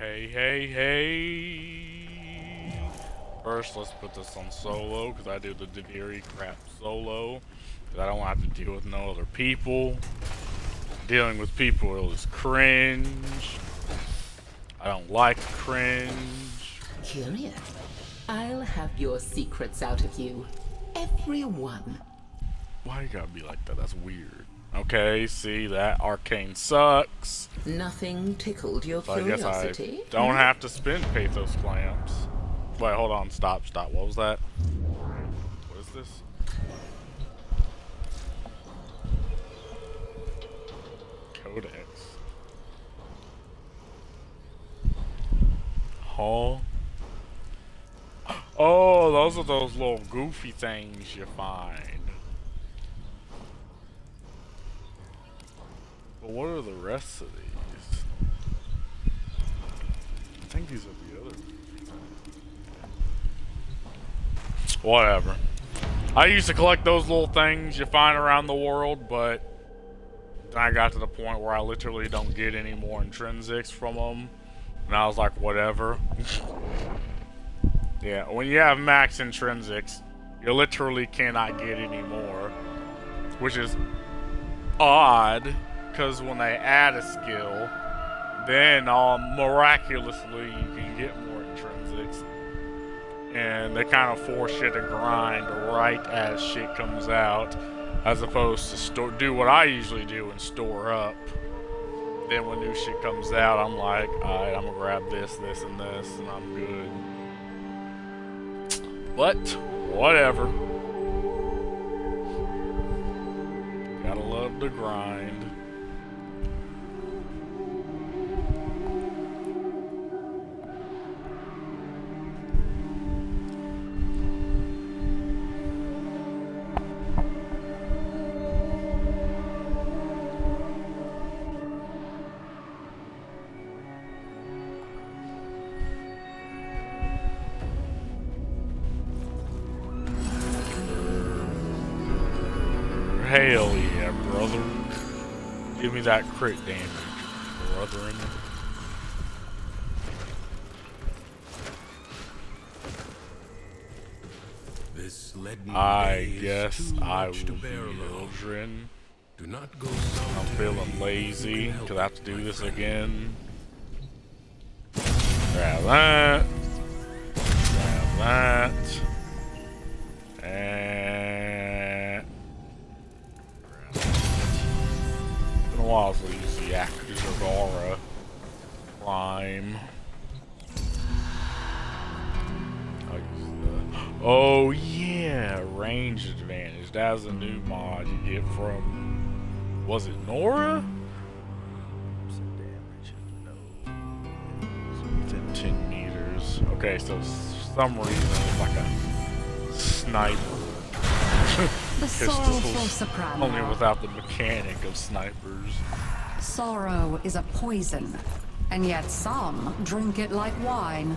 Hey. First, let's put this on solo, because I do the Deviri crap solo. Because I don't want to have to deal with no other people. Dealing with people is cringe. I don't like cringe. Curious. I'll have your secrets out of you. Everyone. Why you gotta be like that? That's weird. Okay, see, that arcane sucks. Nothing tickled your So curiosity? I guess I don't have to spend pathos clamps. Wait, hold on, stop. What was that? What is this? Codex. Huh? Oh, those are those little goofy things you find. But what are the rest of these? I think these are the other. Whatever. I used to collect those little things you find around the world, but then I got to the point where I literally don't get any more intrinsics from them. And I was like, whatever. Yeah, when you have max intrinsics, you literally cannot get any more. Which is odd, because when they add a skill, then miraculously you can get more intrinsics. And they kind of force you to grind right as shit comes out, as opposed to do what I usually do and store up. Then when new shit comes out, I'm like, alright, I'm gonna grab this, and this, and I'm good. But, whatever. Gotta love the grind. Hell yeah, brother. Give me that crit damage, brethren. I guess I will be children. Do not go I'm feeling lazy because I have to do this again. Grab that. Grab that. And it's been a while since I used the Akagara climb. Oh yeah, range advantage. That's a new mod you get from, was it Nora? Some damage, no. So within 10 meters. Okay, so for some reason it's like a sniper. The sorrowful soprano. Only without the mechanic of snipers. Sorrow is a poison, and yet some drink it like wine.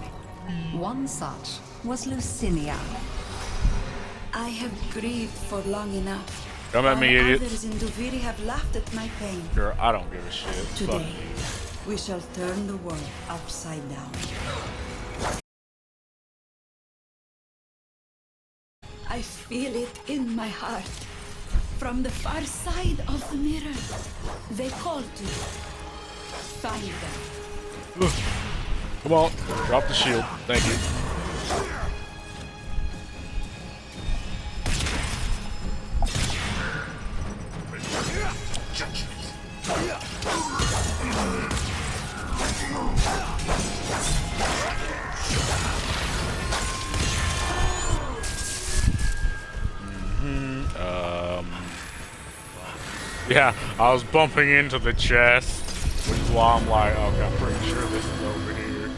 One such was Lucinia. I have grieved for long enough. Come at me, idiot. Others in Duviri have laughed at my pain. Girl, I don't give a shit. Fuck Today, you. we shall turn the world upside down. I feel it in my heart. From the far side of the mirror, they call to you. Find them. Come on, drop the shield. Thank you. Yeah, I was bumping into the chest, which is why I'm like, okay, I'm pretty sure this is over here.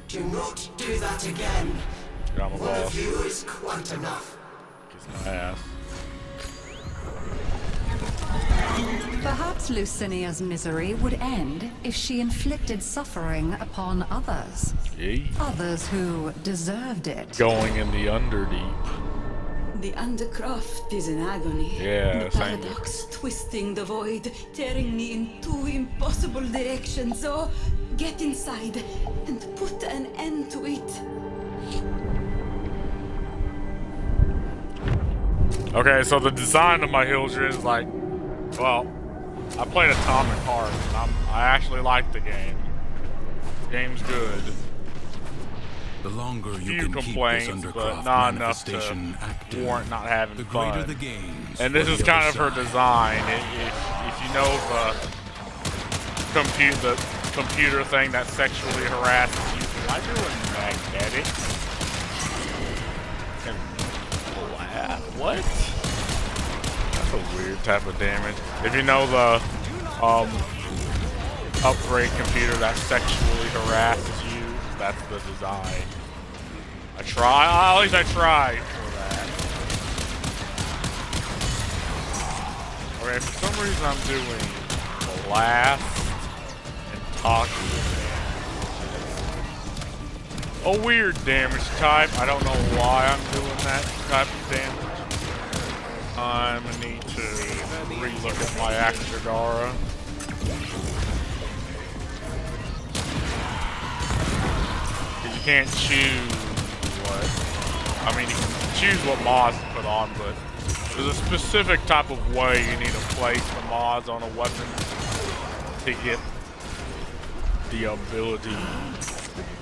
Do not do that again. Yeah, I'm a One of boss. you is quite enough. Kiss my ass. Perhaps Lucinia's misery would end if she inflicted suffering upon others. Yay. Others who deserved it. Going in the underdeep. The Undercroft is in agony. Yeah, the same. paradox twisting the void, tearing me in two impossible directions. Oh, Get inside and put an end to it. Okay, so the design of my Hildren is like, well, I played Atomic Heart, and I actually like the game. The game's good. The longer you Few can keep this complaints, but undercroft not enough to manifestation active, warrant not having the greater fun. the gains. And this for is the kind of other her side. design. If you know the computer thing that sexually harasses you, am I doing magnetic? And what? That's a weird type of damage. If you know the upgrade computer that sexually harasses you, that's the design. At least I tried for that. Okay, for some reason I'm doing blast and toxic. A weird damage type. I don't know why I'm doing that type of damage. I'm gonna need to relook at my Axodara. You can't choose what. I mean, you can choose what mods to put on, but there's a specific type of way you need to place the mods on a weapon to get the ability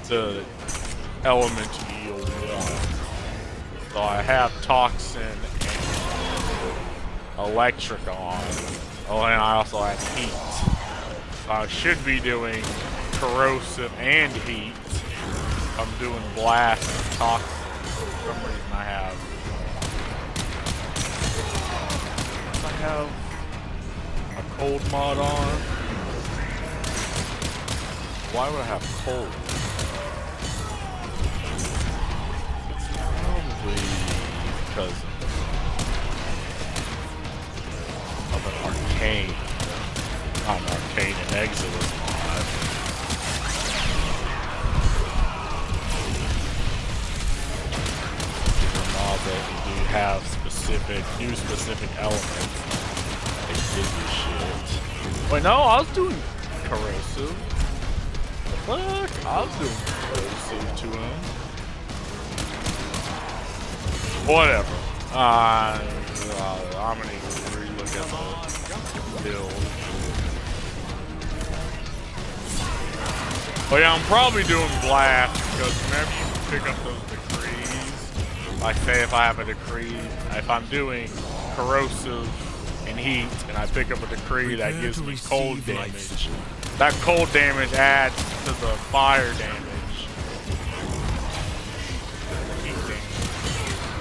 to element you want. So I have Toxin and Electric on. Oh, and I also have Heat. So I should be doing Corrosive and Heat. I'm doing Blast and Toxin. For some reason I have a Cold mod on. Why would I have Cold? Probably because of an Arcane. Not an Arcane and Exilus mod. Mods that you do have new specific elements. They give you shit. Wait, no, I was doing Corrosive. The fuck? I was doing Corrosive to him. Whatever. I'm gonna need to relook at the build. But yeah, I'm probably doing Blast because whenever you pick up those decrees, like say if I have a decree, if I'm doing Corrosive and Heat and I pick up a decree that gives me cold damage, that cold damage adds to the fire damage.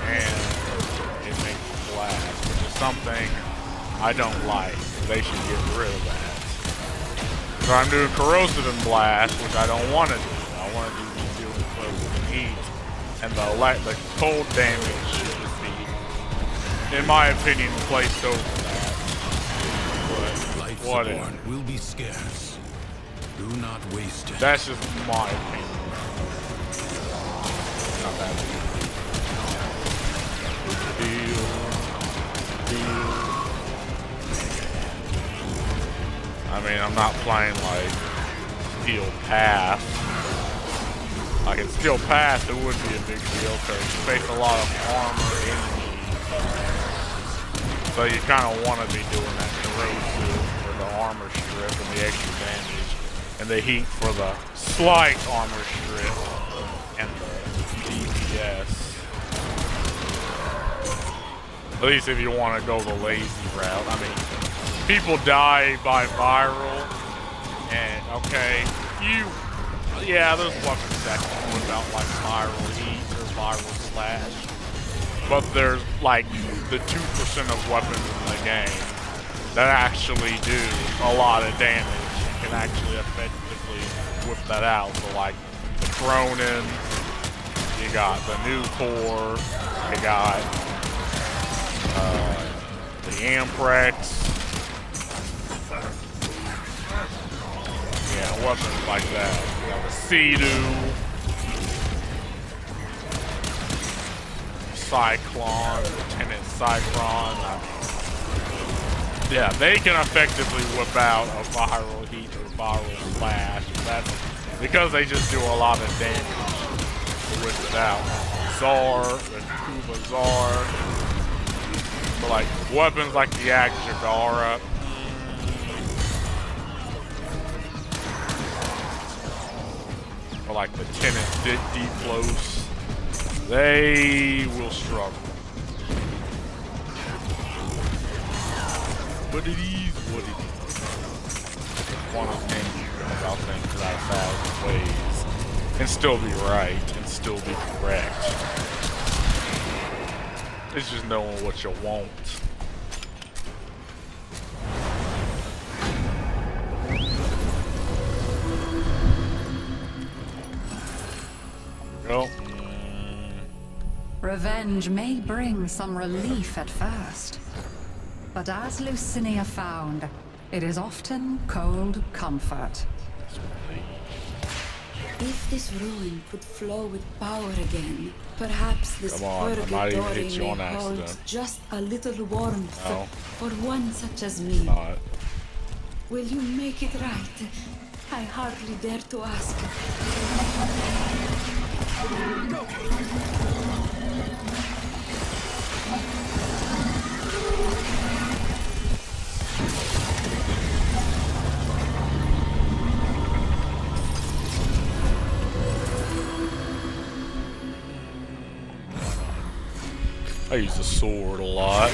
And it makes blast, which is something I don't like. They should get rid of that. So I'm doing Corrosive and Blast, which I don't want to do. I want to do Corrosive and Heat, and the cold damage should just be, in my opinion, placed over that. But Life whatever. support will be scarce. Do not waste it. That's just my opinion. Not that big. Deal. I mean, I'm not playing like Steel Path. Like in Steel Path, it would be a big deal because you face a lot of armor enemies. So you kind of want to be doing that Corrosive for the armor strip and the extra damage, and the Heat for the slight armor strip and the DPS. At least if you want to go the lazy route. I mean, people die by viral, and okay, yeah, there's weapons that can without like viral heat or viral slash, but there's like the 2% of weapons in the game that actually do a lot of damage and can actually effectively whip that out. So like the Cronin, you got the new core, you got the Amprex. Yeah, weapons like that. You got the Sea-Doo. Cyclone, Lieutenant Cyclone. I mean, Yeah, they can effectively whip out a viral heat or viral slash. That's because they just do a lot of damage to whip it out. Zar, the Kuva Zar. But like weapons like the Agjagara. Or like the Tenant Deep Close. They will struggle. But it is what it is. One of those games you go about things out 1,000 ways and still be right and still be correct. It's just knowing what you want. Go. Revenge may bring some relief at first, but as Lucinia found, it is often cold comfort. If this ruin could flow with power again, perhaps this Come on, I might even purgatory hit you may on hold accident. just a little warmth No. for one such as me. Not. Will you make it right? I hardly dare to ask. I use the sword a lot.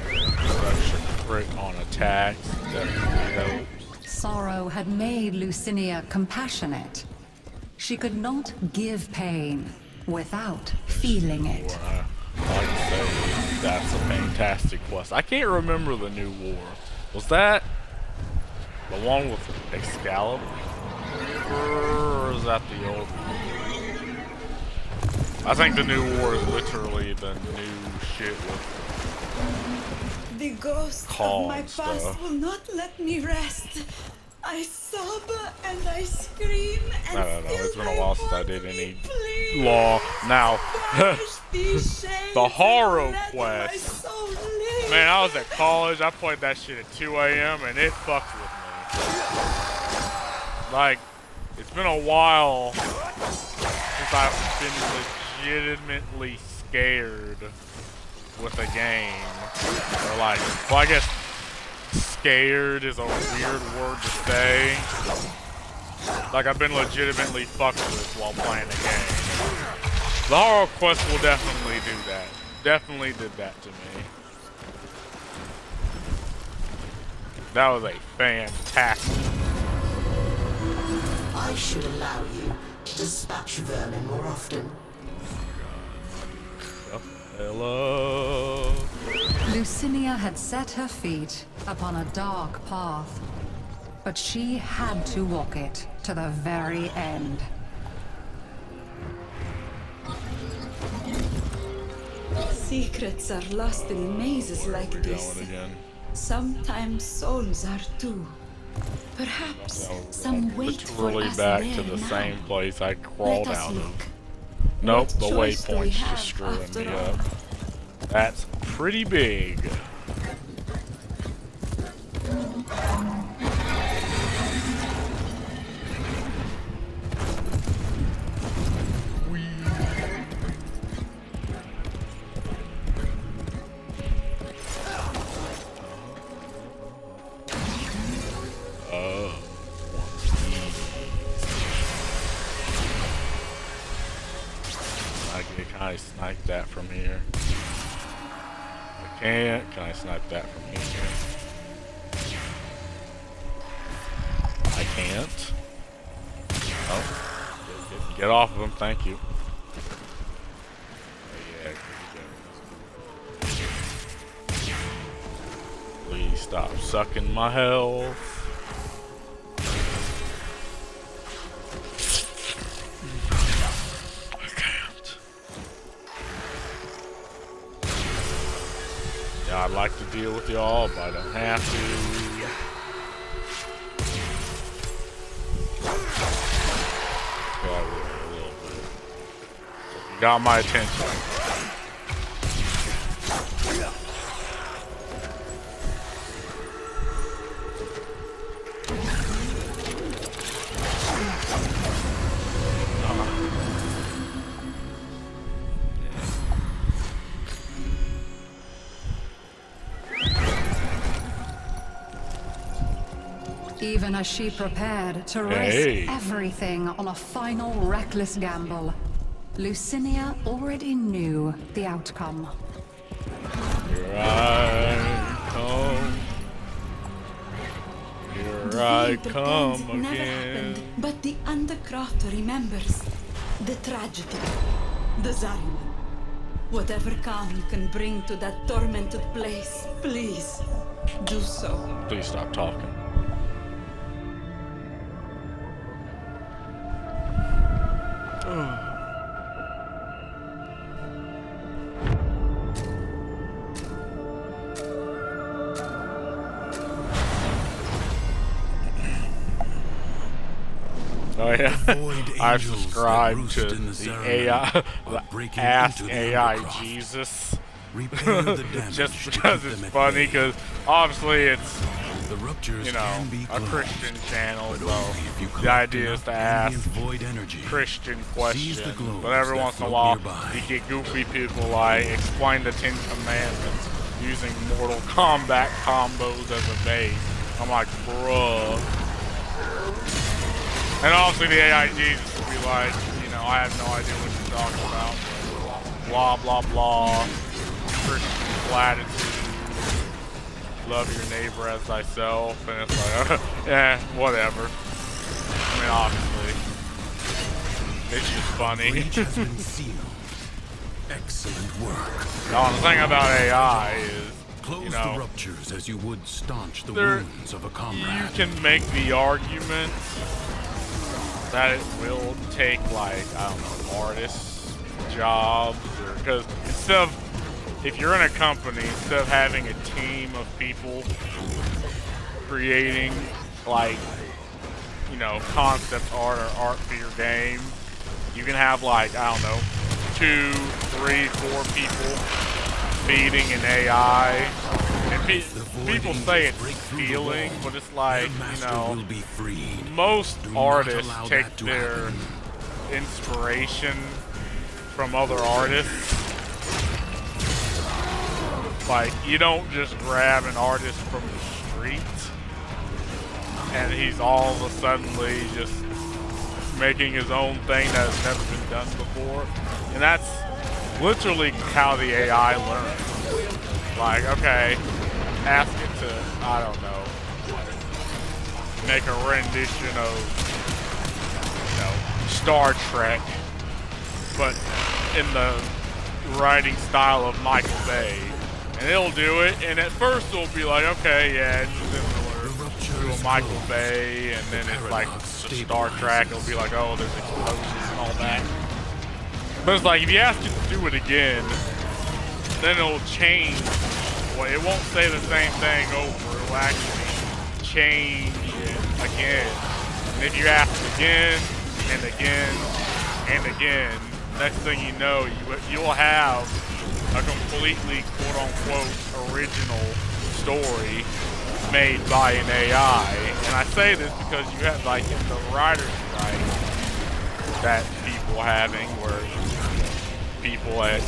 Extra crit on attacks. Definitely helps. Sorrow had made Lucinia compassionate. She could not give pain without feeling it. Like I say, that's a fantastic quest. I can't remember the new war. Was that the one with Excalibur? Or is that the old one? I think the new war is literally the new shit with The ghost Call of my and past stuff. will not let me rest. I sob and I scream and I don't know, it's been a while since I did any please. law. Now, Banish these shades the horror and let my quest. soul live. Man, I was at college. I played that shit at 2 a.m. and it fucked with me. Like, it's been a while since I've been legitimately scared with a game. Or like, well, I guess scared is a weird word to say. Like, I've been legitimately fucked with while playing a game. The horror quest will definitely do that. Definitely did that to me. That was a fantastic. I should allow you to dispatch vermin more often. Hello. Lucinia had set her feet upon a dark path, but she had to walk it to the very end. Secrets are lost in mazes like this. Going again. Sometimes souls are too. Perhaps some wait for Literally us back there to the now. same place I Let crawled us out look. of. Nope, What the choice do we waypoint's have just screwing after me all? up. That's pretty big. Can I snipe that from here? I can't. Can I snipe that from here? I can't. Oh. Get off of him, thank you. Oh, yeah, please stop sucking my health. I'd like to deal with y'all, but I don't have to. Yeah, I will a little bit. You got my attention. even as she prepared to Hey. risk everything on a final reckless gamble. Lucinia already knew the outcome. Here I come. Here I The come plans never again. happened, but the Undercroft remembers the tragedy, the Zarim. Whatever calm you can bring to that tormented place, please do so. Please stop talking. Oh yeah, void I angels subscribe that roost to in the the Zarim AI, are the breaking Ask into the AI Undercroft. Jesus, Repair the damage just to because keep it's them at funny. bay. Because obviously it's, The ruptures you know, can be a closed, Christian channel, but so only if you the collect idea is enough to ambient ask void energy. Christian Seize the questions, globes but every that once in a float while nearby. you get goofy people like explain the 10 Commandments using Mortal Kombat combos as a base. I'm like, bruh. And obviously the AI Jesus will be like, you know, I have no idea what you're talking about. Blah, blah, blah. Christian platitudes. Love your neighbor as thyself. And it's like, yeah, whatever. I mean, obviously. It's just funny. Breach has been sealed. Excellent work. No, the thing about AI is, Close you know, the ruptures as you would staunch the there- wounds of a you comrade. can make the argument that it will take, like, I don't know, artists, jobs, or because instead of, if you're in a company, instead of having a team of people creating, like, you know, concept art or art for your game, you can have, like, I don't know, 2, 3, 4 people feeding an AI. And people say it's stealing, but it's like, you know, will be freed. most Do not artists allow take that to their happen. inspiration from other artists. Like, you don't just grab an artist from the street and he's all of a suddenly just making his own thing that has never been done before. And that's literally how the AI learns. Like, okay, ask it to, I don't know, make a rendition of, you know, Star Trek, but in the writing style of Michael Bay. And it'll do it, and at first it'll be like, okay, yeah, it's similar to a Michael Bay, and then it's like the Star Trek, it'll be like, oh, there's explosions and all that. But it's like, if you ask it to do it again, then it'll change. Well, it won't say the same thing over, it'll actually change it again. And if you ask again, and again, and again, next thing you know, you'll have a completely quote-unquote original story made by an AI. And I say this because you have, like, in the writer's strike that people having, where people at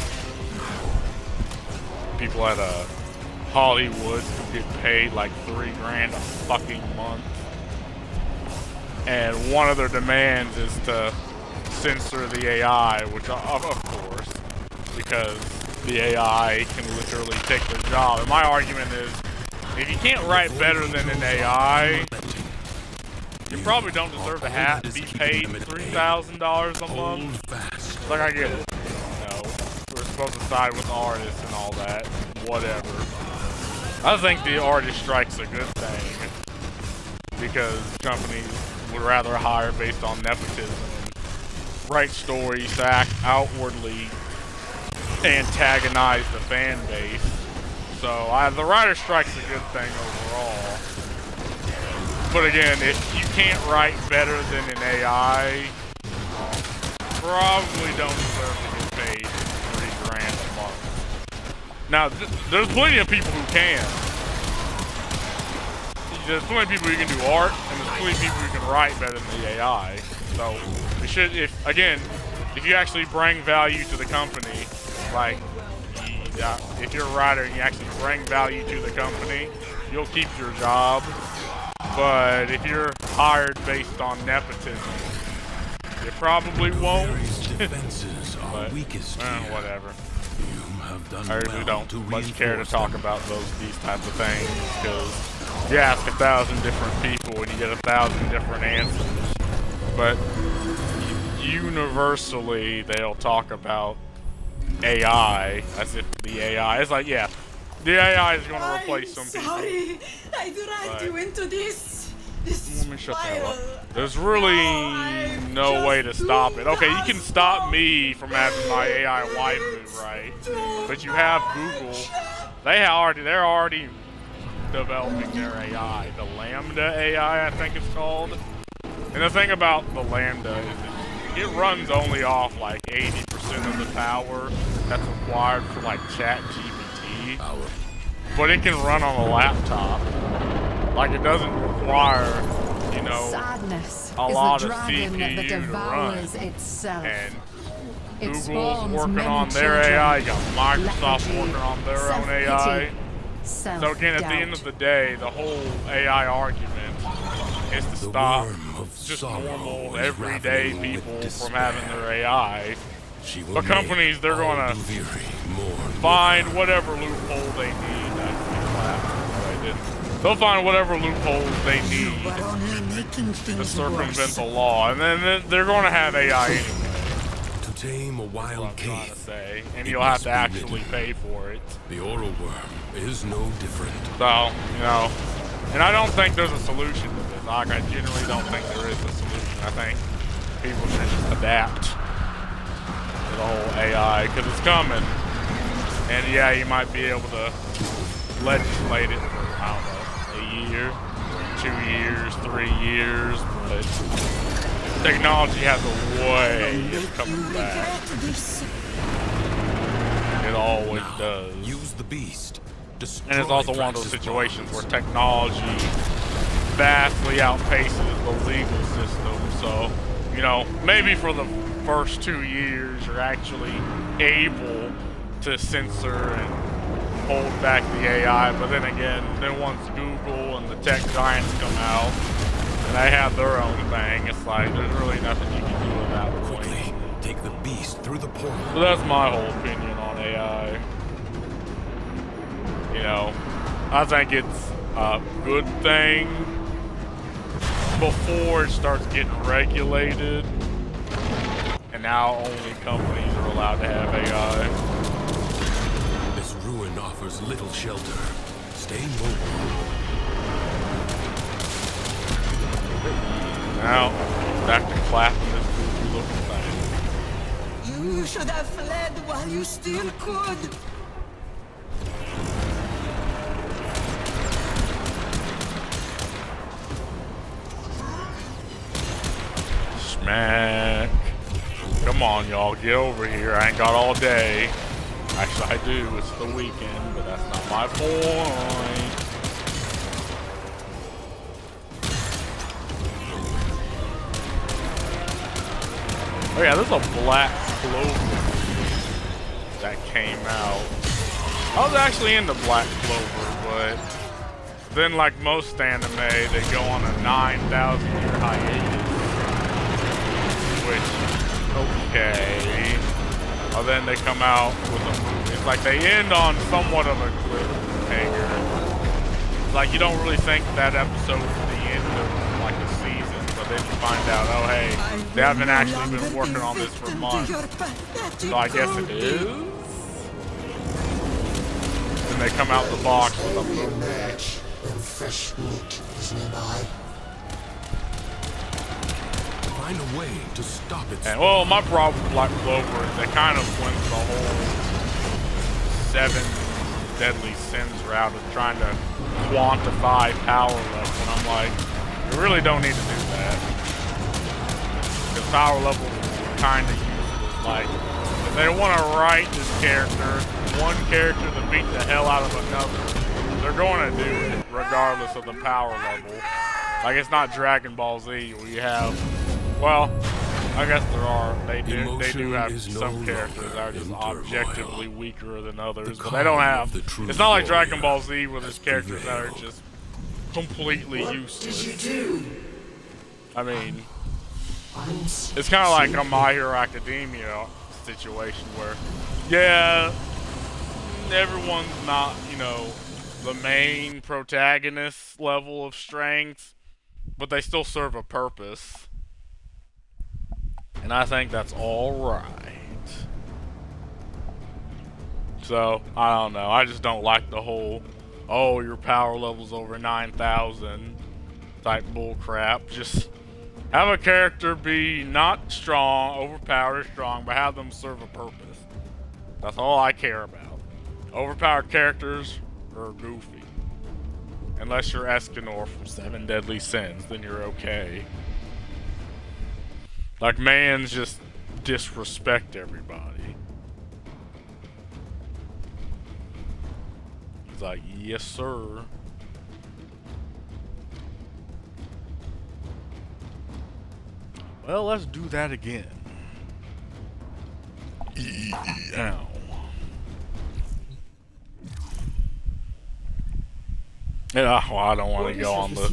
Hollywood get paid like $3,000 a fucking month, and one of their demands is to censor the AI, which of course, because the AI can literally take their job. And my argument is, if you can't write better than an AI, you probably don't deserve to be paid $3,000 a month. Like, I get it. You know, we're supposed to side with artists and all that. Whatever. I think the artist strike's a good thing, because companies would rather hire based on nepotism and write stories to act outwardly antagonize the fan base. So the writer's strike's a good thing overall. But again, if you can't write better than an AI, probably don't deserve to get paid $3,000 a month. Now, there's plenty of people who can. There's plenty of people who can do art, and there's plenty of people who can write better than the AI. So, we should, if you actually bring value to the company, like, if you're a writer and you actually bring value to the company, you'll keep your job. But if you're hired based on nepotism, you probably won't. Defenses are But, weakest here. whatever. You have done I really well don't to much care to reinforce talk them. about these types of things, because you ask 1,000 different people and you get 1,000 different answers. But universally, they'll talk about AI as if the AI is like, yeah, the AI is going to replace some people. Sorry, I dragged you into this. Let me shut the hell up. There's really no way to stop it. Okay, you can stop me from having my AI waifu, right? But you have Google. They're already developing their AI. The Lambda AI, I think it's called. And the thing about the Lambda is it runs only off like 80% of the power that's required for like ChatGPT. But it can run on a laptop. Like, it doesn't require, you know, Sadness a is lot the of dragon CPU that to run. devours itself. And It Google's spawns working many on their children. AI, you got Microsoft Lethargy, working on their own self-pity, AI. So again, at the end self-doubt. of the day, the whole AI argument is to The stop worm of just sorrow normal, is everyday ravening with people from despair. having their AI. She will But companies, make they're all gonna Duviri mourn find with her. whatever loophole they need. They'll find whatever loopholes they need We're only making to things circumvent worse. the law, and then they're going to have AI anyway. To tame a That's wild what I'm trying to cave, say, and it you'll have must to be actually ridden. pay for it. the oral worm is no different. So, you know, and I don't think there's a solution to this. Like, I generally don't think there is a solution. I think people should just adapt to the whole AI, because it's coming. And yeah, you might be able to legislate it for, I don't know, a year, 2 years, 3 years, but technology has a way of coming back. It always does. Use the beast. Destroy And it's also one of those Drax's situations bonds. where technology vastly outpaces the legal system. So, you know, maybe for the first 2 years, you're actually able to censor and hold back the AI. But then again, then once Google and the tech giants come out and they have their own thing, it's like there's really nothing you can do at that point. Quickly, take the beast through the portal. So that's my whole opinion on AI. You know, I think it's a good thing before it starts getting regulated. And now only companies are allowed to have AI. This ruin offers little shelter. Stay mobile. Now, back to clapping this goofy looking thing. You should have fled while you still could. Smack. Come on, y'all, get over here. I ain't got all day. Actually, I do. It's the weekend, but that's not my point. Oh yeah, there's a black clover that came out. I was actually into Black Clover, but then, like most anime, they go on a 9,000-year hiatus. Which, okay. Or then they come out with a movie. It's like they end on somewhat of a cliffhanger. It's like you don't really think that episode is the end of like the season, but then you find out, oh hey, they haven't actually been working on this for months. So I guess it is. Then they come out the box with a movie. Emerge when fresh meat is nearby. Find a way to stop it. And well, my problem with Black Clover is they kind of went the whole 7 deadly sins route of trying to quantify power level, and I'm like, you really don't need to do that. Because power levels are kind of useless. Like, if they want to write this character, one character to beat the hell out of another, they're going to do it regardless of the power level. Like, it's not Dragon Ball Z where you have, well, I guess there are. They do Emotion have is no some characters longer that are just in turmoil. objectively weaker than others, The but they don't calm have. of the true It's not like warrior Dragon Ball Z where there's has characters that are prevailed. just completely What useless. did you do? I mean, I'm it's kind of like a My Hero Academia situation where, yeah, everyone's not, you know, the main protagonist level of strength, but they still serve a purpose. And I think that's alright. So, I don't know. I just don't like the whole, oh, your power level's over 9,000 type bullcrap. Just have a character be not strong, overpowered or strong, but have them serve a purpose. That's all I care about. Overpowered characters are goofy. Unless you're Escanor from Seven Deadly Sins, then you're okay. Like, mans just disrespect everybody. He's like, yes, sir. Well, let's do that again. Ow. Yeah, well, I don't want to go on the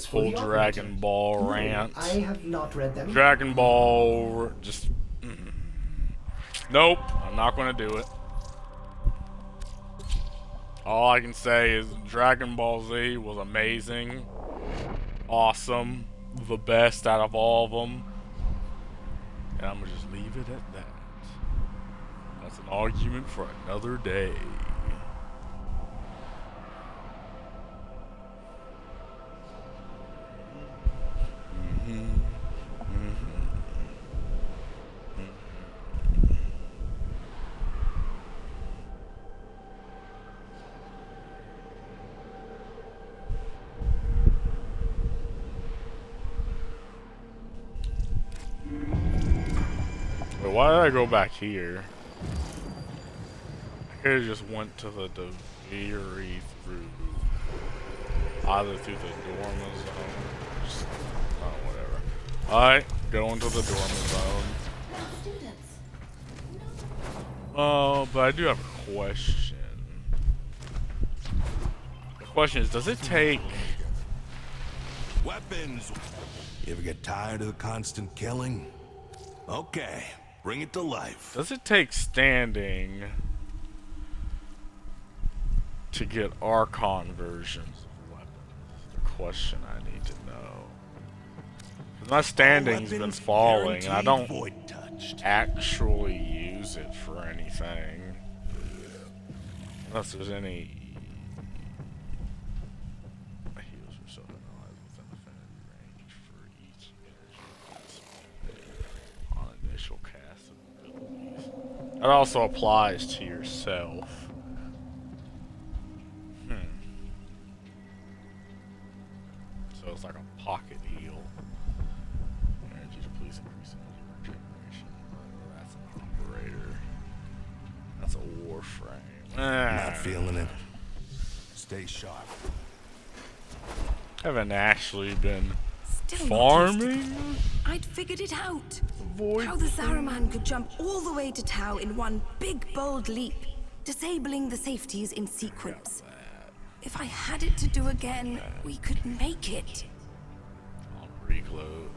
full Dragon Ball rant. I have not read them. Dragon Ball, just... Nope, I'm not going to do it. All I can say is Dragon Ball Z was amazing, awesome, the best out of all of them. And I'm going to just leave it at that. That's an argument for another day. But why did I go back here? I could have just went to the Deviri through either through the Dorma zone. Just, oh, whatever. Alright, going to the Dorma zone. Oh, but I do have a question. The question is, does it take... Weapons! You ever get tired of the constant killing? Okay, bring it to life. Does it take standing to get Archon versions of weapons? That's the question I need to know. 'Cause my standing's been falling, and I don't actually use it for anything. Unless there's any... heals yourself allies within affinity range for each energy on initial cast abilities. That also applies to yourself. So it's like a pocket heal. Energy depletes increasing regeneration. That's an operator. That's a Warframe. Not feeling it. Stay sharp. Haven't actually been Still not used to farming. it. I'd figured it out. Void How the Zaraman could jump all the way to Tau in one big, bold leap, disabling the safeties in sequence. If I had it to do again, we could make it. On reload,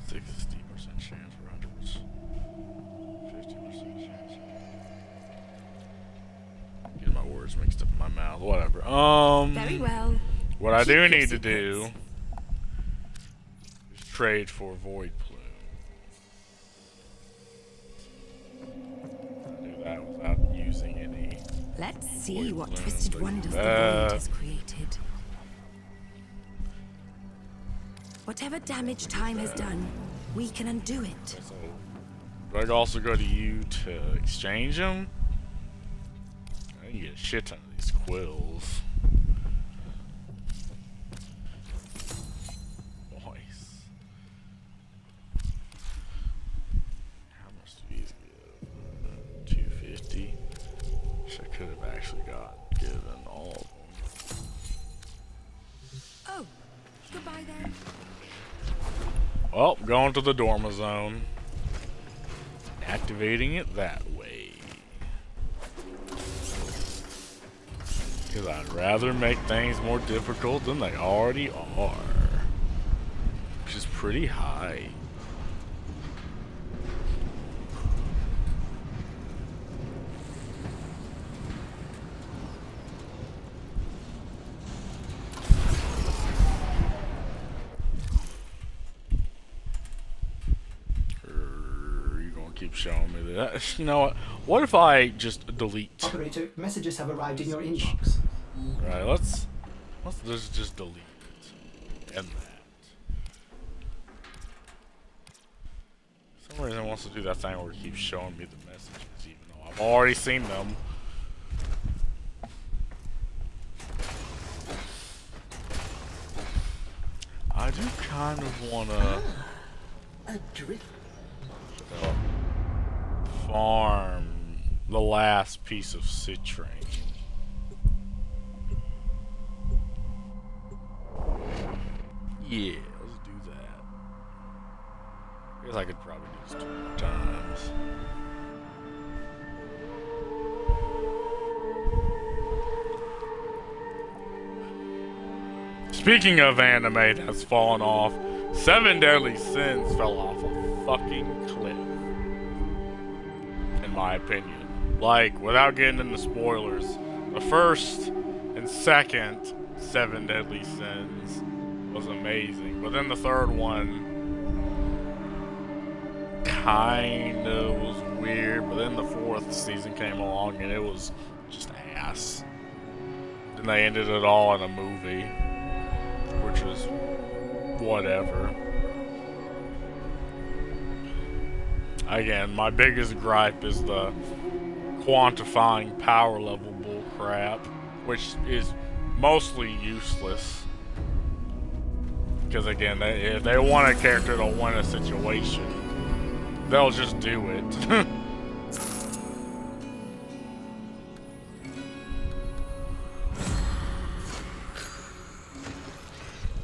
60% chance for 100%. 50% chance. Getting my words mixed up in my mouth. Whatever. Very well. What I Keep do your need to do secrets. is trade for Void Plume. I do that without using any. Let's see Void what plumes twisted like wonders the that. Void has created. Whatever damage time has done, we can undo it. So, do I also go to you to exchange them? I can get a shit ton of these quills. Nice. How much do these give? 250. Wish I could have actually given all of them. Oh, goodbye then. Well, going to the Dorma zone. Activating it that way. Because I'd rather make things more difficult than they already are. Which is pretty high. Keep showing me that. You know what? What if I just delete? Operator, messages have arrived in your inbox. Right, let's just delete it. And that. For some reason it wants to do that thing where it keeps showing me the messages, even though I've already seen them. I do kind of wanna farm the last piece of citrine. Yeah, let's do that. I guess I could probably do this 2 more times. Speaking of anime that's fallen off, 7 Deadly Sins fell off a fucking cliff. In my opinion. Like, without getting into spoilers, the first and second 7 Deadly Sins was amazing. But then the third one kind of was weird. But then the 4th season came along and it was just ass. Then they ended it all in a movie, which was whatever. Again, my biggest gripe is the quantifying power level bullcrap, which is mostly useless. Because again, if they want a character to win a situation, they'll just do it.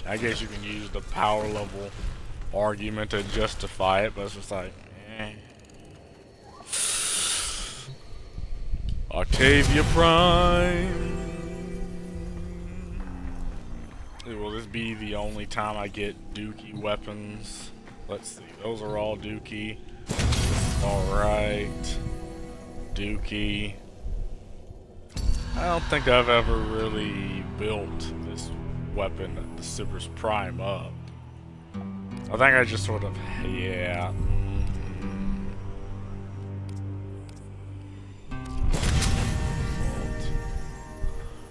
I guess you can use the power level argument to justify it, but it's just like, eh. Octavia Prime. Will this be the only time I get Dookie weapons? Let's see. Those are all Dookie. Alright. Dookie. I don't think I've ever really built this weapon, the Super's Prime, up. I think I just sort of, yeah.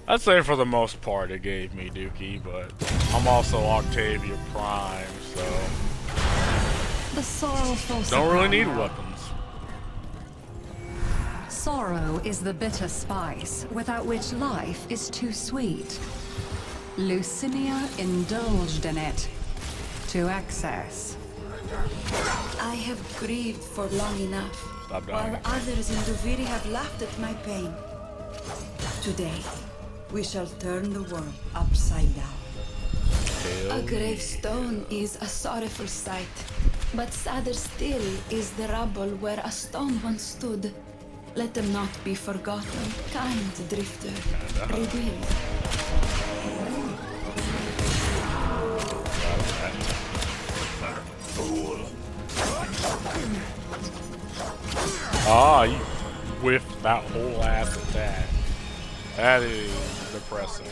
I'd say for the most part it gave me Dookie, but I'm also Octavia Prime, so The sorrowful don't really need weapons. Sorrow is the bitter spice without which life is too sweet. Lucinia indulged in it to excess. I have grieved for long enough, Stop dying. while others in Duviri have laughed at my pain. Today, we shall turn the world upside down. A gravestone is a sorrowful sight, but sadder still is the rubble where a stone once stood. Let them not be forgotten, kind drifter. Rebuild. Ah, you whiffed that whole ass attack. That is depressing.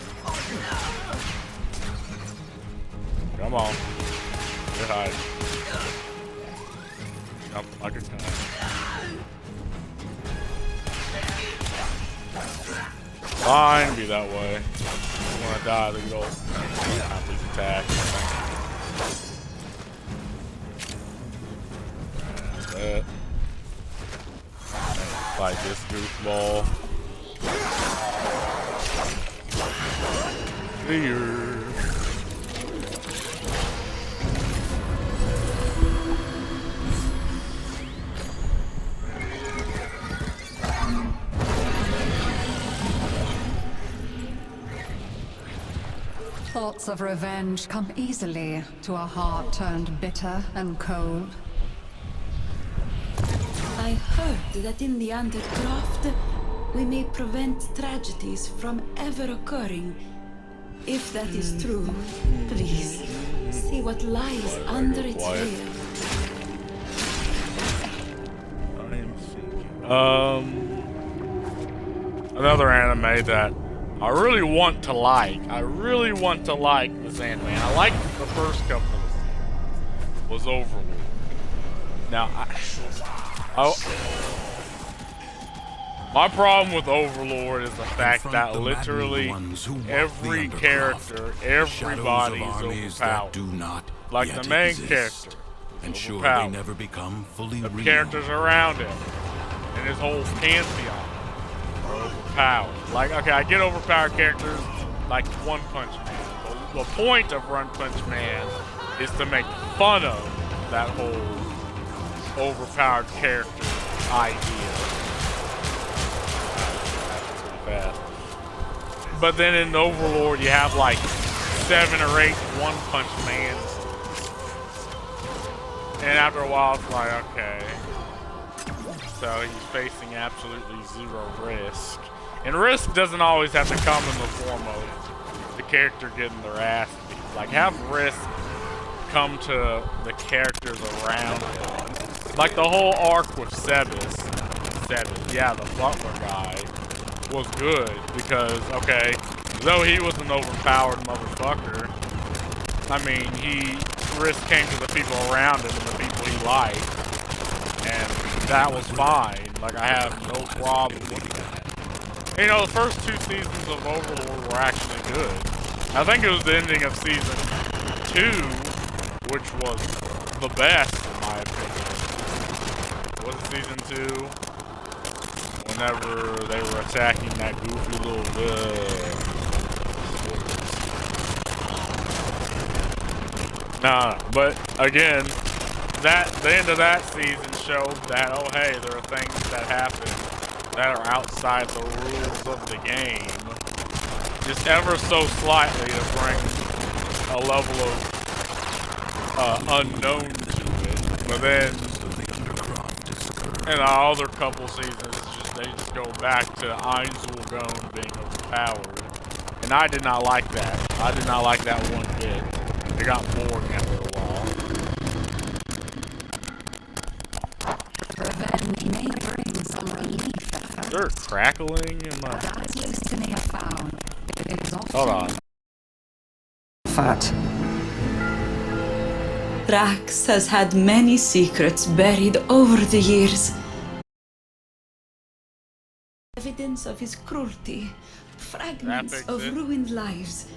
Come on. Get high. Jump like a cunt. Fine, be that way. You wanna die, then go. Please attack. That's it. Fight this goofball. Here. Thoughts of revenge come easily to a heart turned bitter and cold. I heard that in the Undercroft, we may prevent tragedies from ever occurring. If that is true, please see what lies under its quiet. veil. I am thinking. Another anime that I really want to like. I really want to like this anime. And I liked the first couple of seasons. Was Overlord. Now, my problem with Overlord is the fact that literally every character, everybody's overpowered. Like the main character, ensure overpowered. they never become fully The real. characters around him and his whole pantheon are overpowered. Like, okay, I get overpowered characters like One Punch Man. The point of One Punch Man is to make fun of that whole overpowered character idea. Pretty fast. But then in Overlord, you have like 7 or 8 One Punch Mans. And after a while, it's like, okay. So he's facing absolutely zero risk. And risk doesn't always have to come in the form of the character getting their ass beat. Like, have risk come to the characters around him. Like the whole arc with Sebas, yeah, the butler guy, was good because, okay, though he was an overpowered motherfucker, I mean, risk came to the people around him and the people he liked, and that was fine. Like, I have no problem with that. You know, the first 2 seasons of Overlord were actually good. I think it was the ending of season 2, which was the best, in my opinion. Was it season 2? Whenever they were attacking that goofy little No, but again, the end of that season showed that, oh hey, there are things that happen that are outside the rules of the game, just ever so slightly to bring a level of unknown to it. But then in the other couple seasons, they just go back to Einzelgone being overpowered, and I did not like that. I did not like that one bit. It got boring after a while. Revenge may bring some relief at first. They're crackling in my... As Lucinia found, it is often... Hold on. Fat. Rax has had many secrets buried over the years. Evidence of his cruelty, fragments of ruined lives.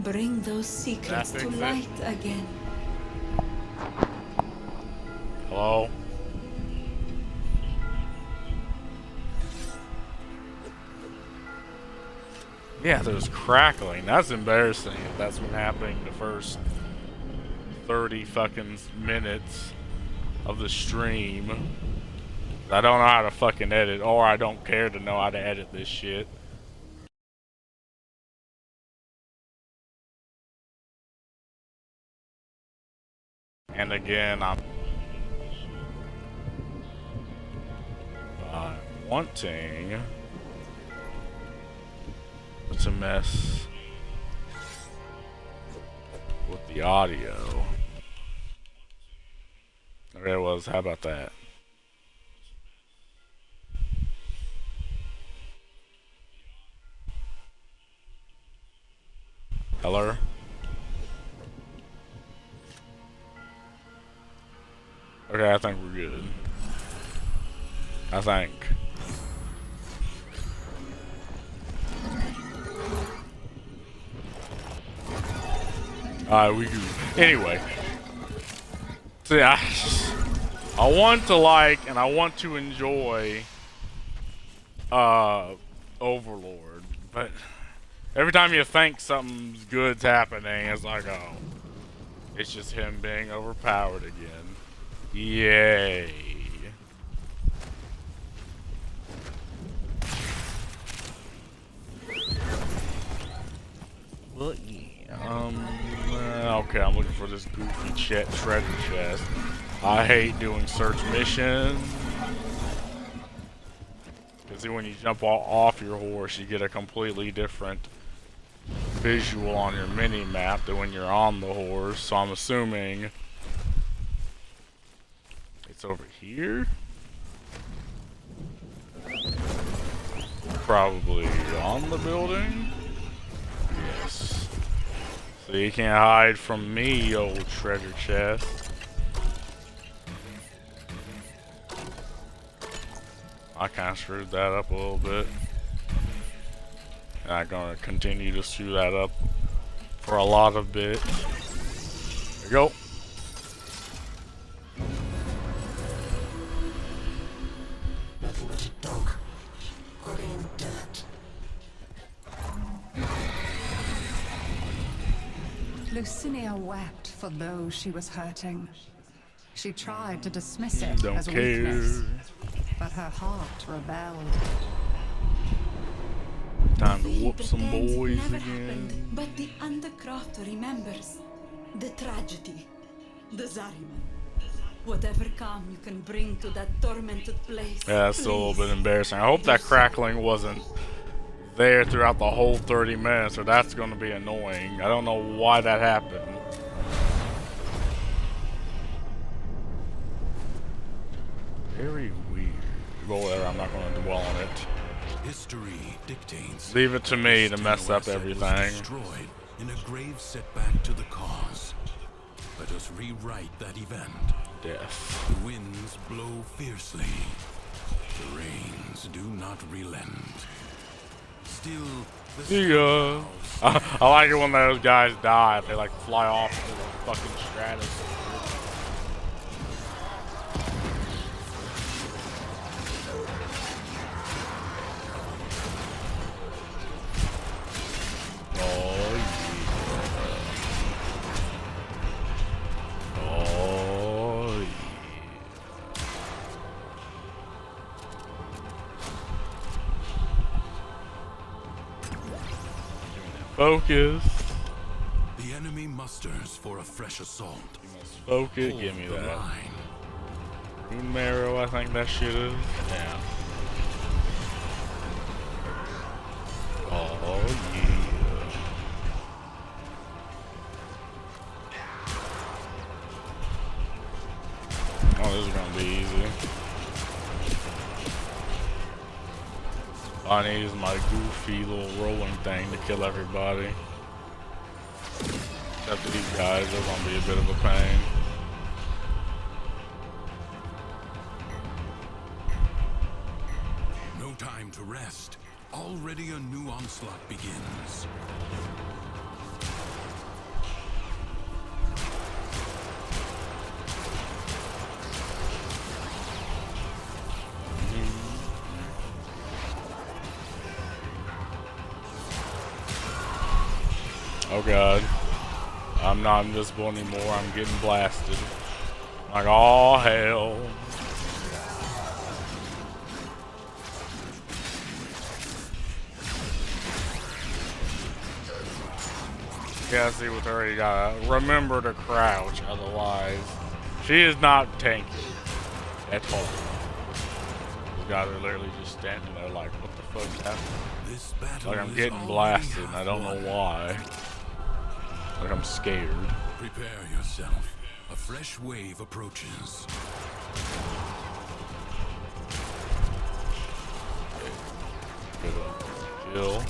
Bring those secrets to light again. Hello? Yeah, there's crackling. That's embarrassing if that's what happened the first 30 fucking minutes of the stream. I don't know how to fucking edit, or I don't care to know how to edit this shit. And again, I'm wanting to mess with the audio. There it was. How about that? Hello? Okay, I think we're good. I think. Alright, we good. Anyway. See, I want to like and I want to enjoy Overlord, but every time you think something's good's happening, it's like, oh, it's just him being overpowered again. Yay. Well, yeah. Okay, I'm looking for this goofy treasure chest. I hate doing search missions. Because see, when you jump off your horse, you get a completely different visual on your mini map than when you're on the horse. So I'm assuming it's over here. Probably on the building. Yes. So you can't hide from me, old treasure chest. I kind of screwed that up a little bit. And I'm gonna continue to screw that up for a lot of bits. There we go. Nothing but a dog. Crawling in dirt. Lucinia wept for those she was hurting. She tried to dismiss it Don't as care. weakness, but her heart rebelled. Time to whoop The some end boys never again. happened, but the Undercrafter remembers the tragedy, the Zariman. Whatever calm you can bring to that tormented place. Yeah, that's still a little please. bit embarrassing. I hope that crackling wasn't there throughout the whole 30 minutes, or that's going to be annoying. I don't know why that happened. Very weird. Well, whatever, I'm not going to dwell on it. History dictates. Leave it to me to this mess up asset was everything. destroyed in a grave setback to the cause. Let us rewrite that event. Death. The winds blow fiercely. The rains do not relent. Still, the See ya. I like it when those guys die. They like fly off to the fucking stratosphere. Oh yeah. Oh yeah. Focus. The enemy musters for a fresh assault. You must focus. Hold Give me the that. line. Moon marrow, I think that shit is. Yeah. Oh yeah. Oh, this is gonna be easy. All I need is my goofy little rolling thing to kill everybody. Except for these guys, they're gonna be a bit of a pain. No time to rest. Already a new onslaught begins. Oh god. I'm not invisible anymore, I'm getting blasted. Like, all hell. Yeah, see with her, you gotta remember to crouch, otherwise she is not tanky at all. You gotta literally just standing there like, what the fuck's happening? This battle Like I'm is getting already blasted and I half don't know won. why. Like I'm scared. Prepare yourself. A fresh wave approaches. Good kill.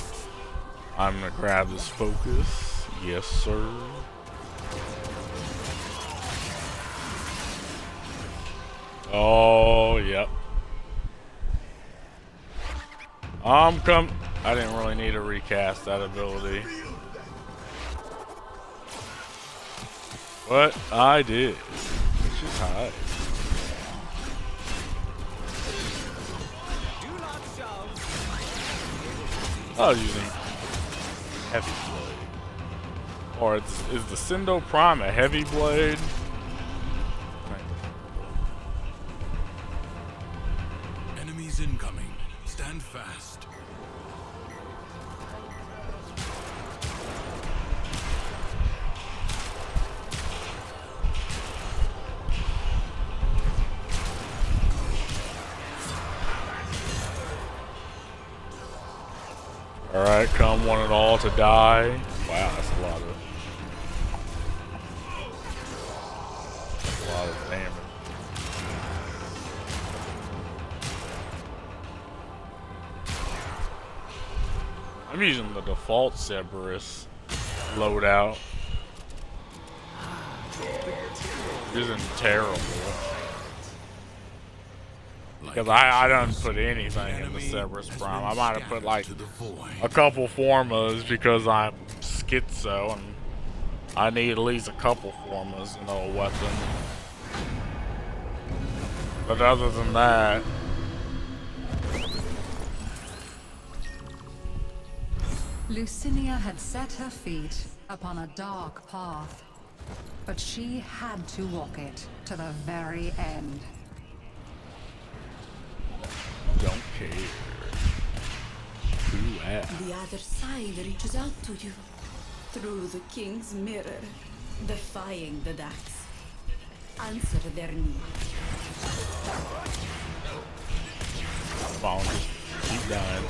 I'm gonna grab this focus. Yes, sir. Oh, yep. I didn't really need to recast that ability. But I did. Let's just hide. I was using heavy blade. Or is the Sindo Prime a heavy blade? Enemies incoming. Stand fast. Alright, come one and all to die. Wow, that's a lot of damage. I'm using the default Cerberus loadout. It isn't terrible. Because I don't put anything in the Cerberus Prime. I might have put like a couple Formas because I'm schizo and I need at least a couple Formas in a weapon. But other than that, Lucinia had set her feet upon a dark path, but she had to walk it to the very end. don't care. Who at? The other side reaches out to you through the king's mirror, defying the Dax. Answer their need. Come on, just keep dying.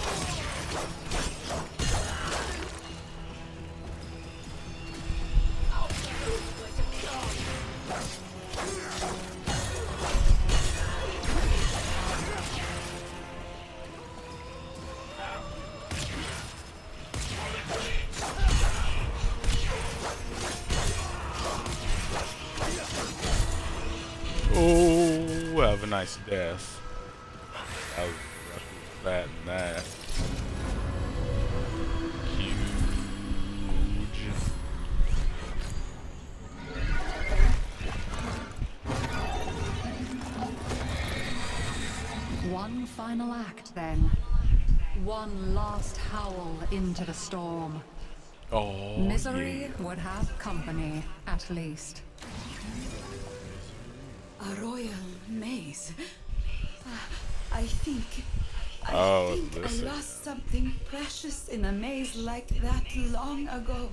Oh, have a nice death. That was that and that. Huge. One final act, then. One last howl into the storm. Oh, Misery yeah. would have company, at least. A royal maze. I think Oh, I listen. lost something precious in a maze like that long ago.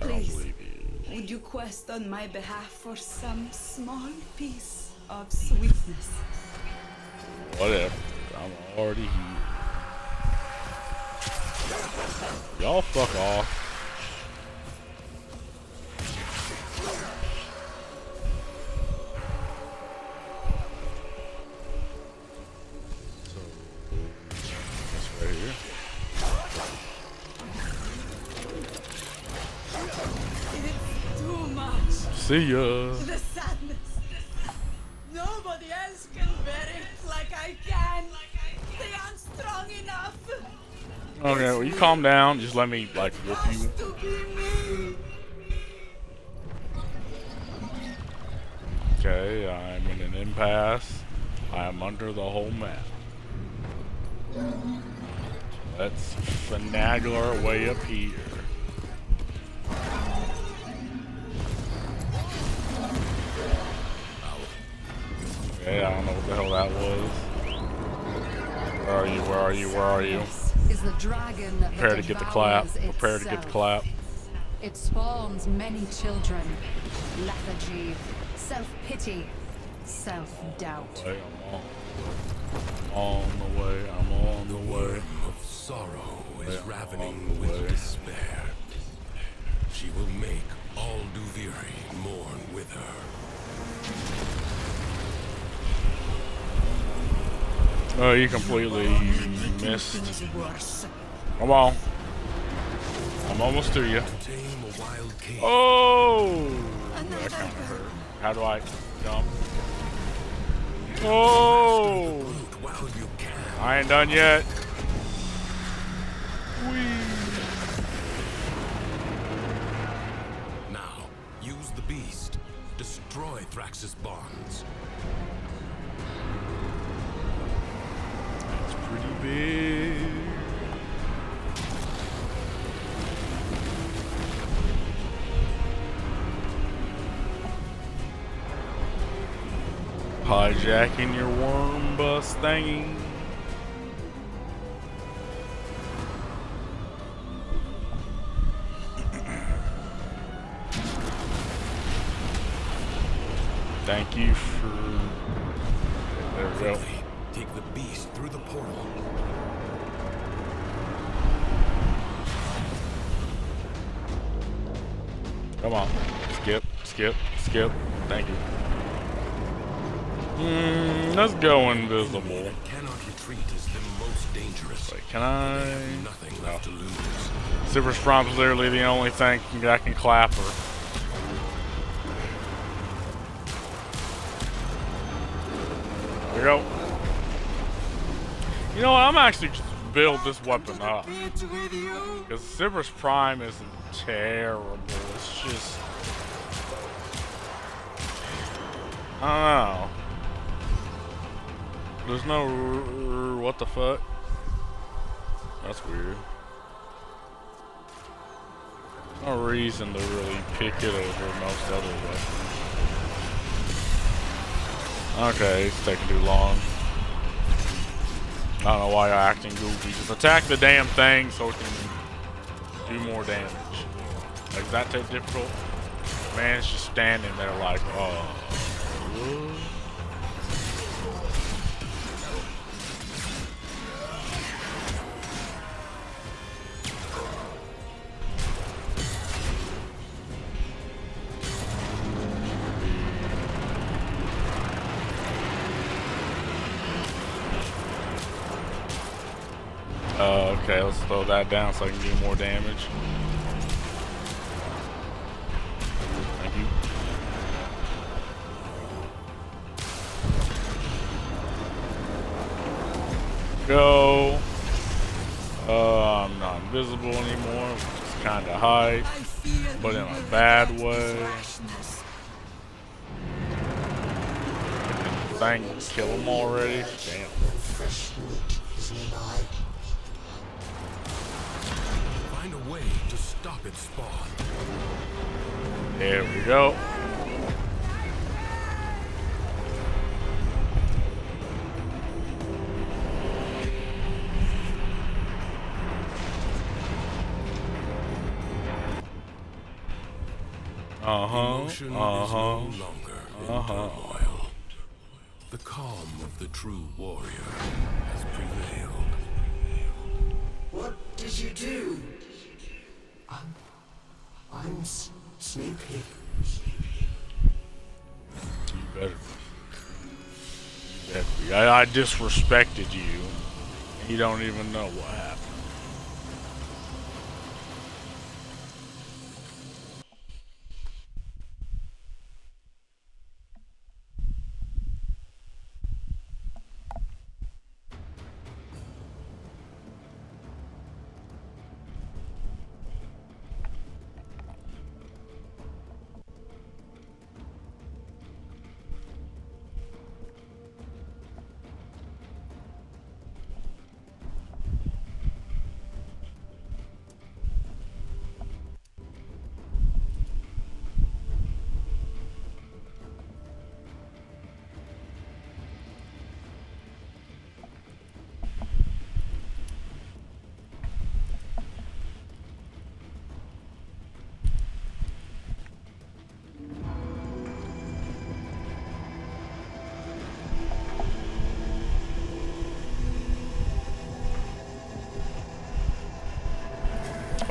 I don't Please, believe you. would you quest on my behalf for some small piece of sweetness? Whatever. I'm already here. Y'all fuck off. So, that's right here. It's too much. See ya. The sadness. Nobody else can bear it like I can. They aren't strong enough. Okay, well, you calm down. Just let me, like, whoop you. To be me. Okay, I'm in an impasse. I am under the whole map. Let's finagle our way up here. Okay, I don't know what the hell that was. Where are you? Where are you? Where are you? Is the dragon that Prepare to get the clap. devours Prepare to get the itself. clap. It spawns many children. Lethargy, self-pity, self-doubt. Wait, I'm on the way. I'm on the way. Worm of sorrow is Yeah, ravening on the way. with despair. She will make all Duviri mourn with her. Oh, you completely missed. Come on. I'm almost to you. Tame a wild king. Oh! That kind of hurt. How do I jump? Oh! Root while you can. I ain't done yet. Now, use the beast. Destroy Thrax's bonds. It's pretty big. Hijacking your worm bus thingy. Thank you for. There we go. Quickly, take the beast through the portal. Come on. Skip, skip, skip. Thank you. Let's go invisible. That cannot retreat is the most dangerous. Wait, can I? They have nothing left to lose. Super Spromp's literally the only thing that can clap her. There we go. You know what? I'm actually just build this weapon up. Because Cyber's Prime isn't terrible. It's just... I don't know. There's no... What the fuck? That's weird. No reason to really pick it over most other weapons. Okay, it's taking too long. I don't know why you're acting goofy. Just attack the damn thing so it can do more damage. Like, is that too difficult? Man, it's just standing there like, oh. Okay, let's throw that down so I can do more damage. Thank you. Go. I'm not invisible anymore, which is kind of high, but in a bad way. Thing, kill him already. Damn. Fresh meat is nearby. Find a way to stop its spawn. There we go. Emotion is no longer in turmoil. The calm of the true warrior has prevailed. What did you do? I'm sleepy. You better be. I disrespected you. And you don't even know what happened.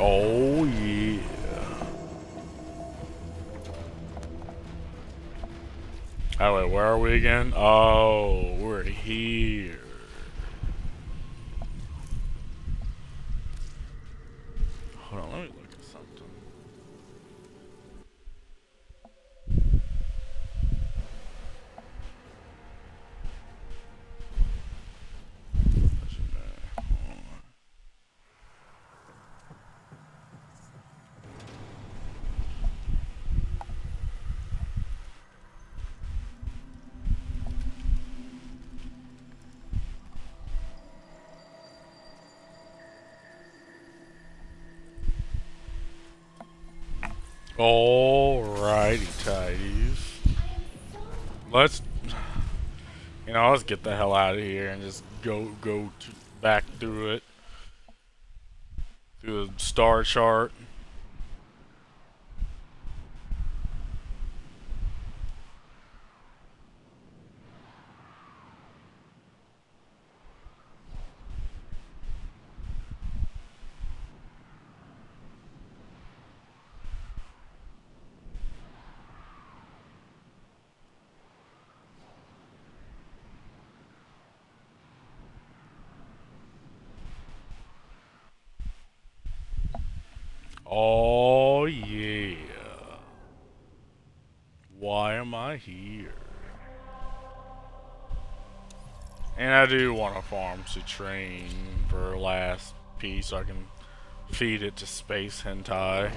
Oh yeah. Oh wait, where are we again? Oh, we're here. Hold on, let me look at something. Alrighty, tidies. Let's get the hell out of here and just go back through it. Through the star chart. Oh yeah. Why am I here? And I do want to farm to train for last piece so I can feed it to space hentai.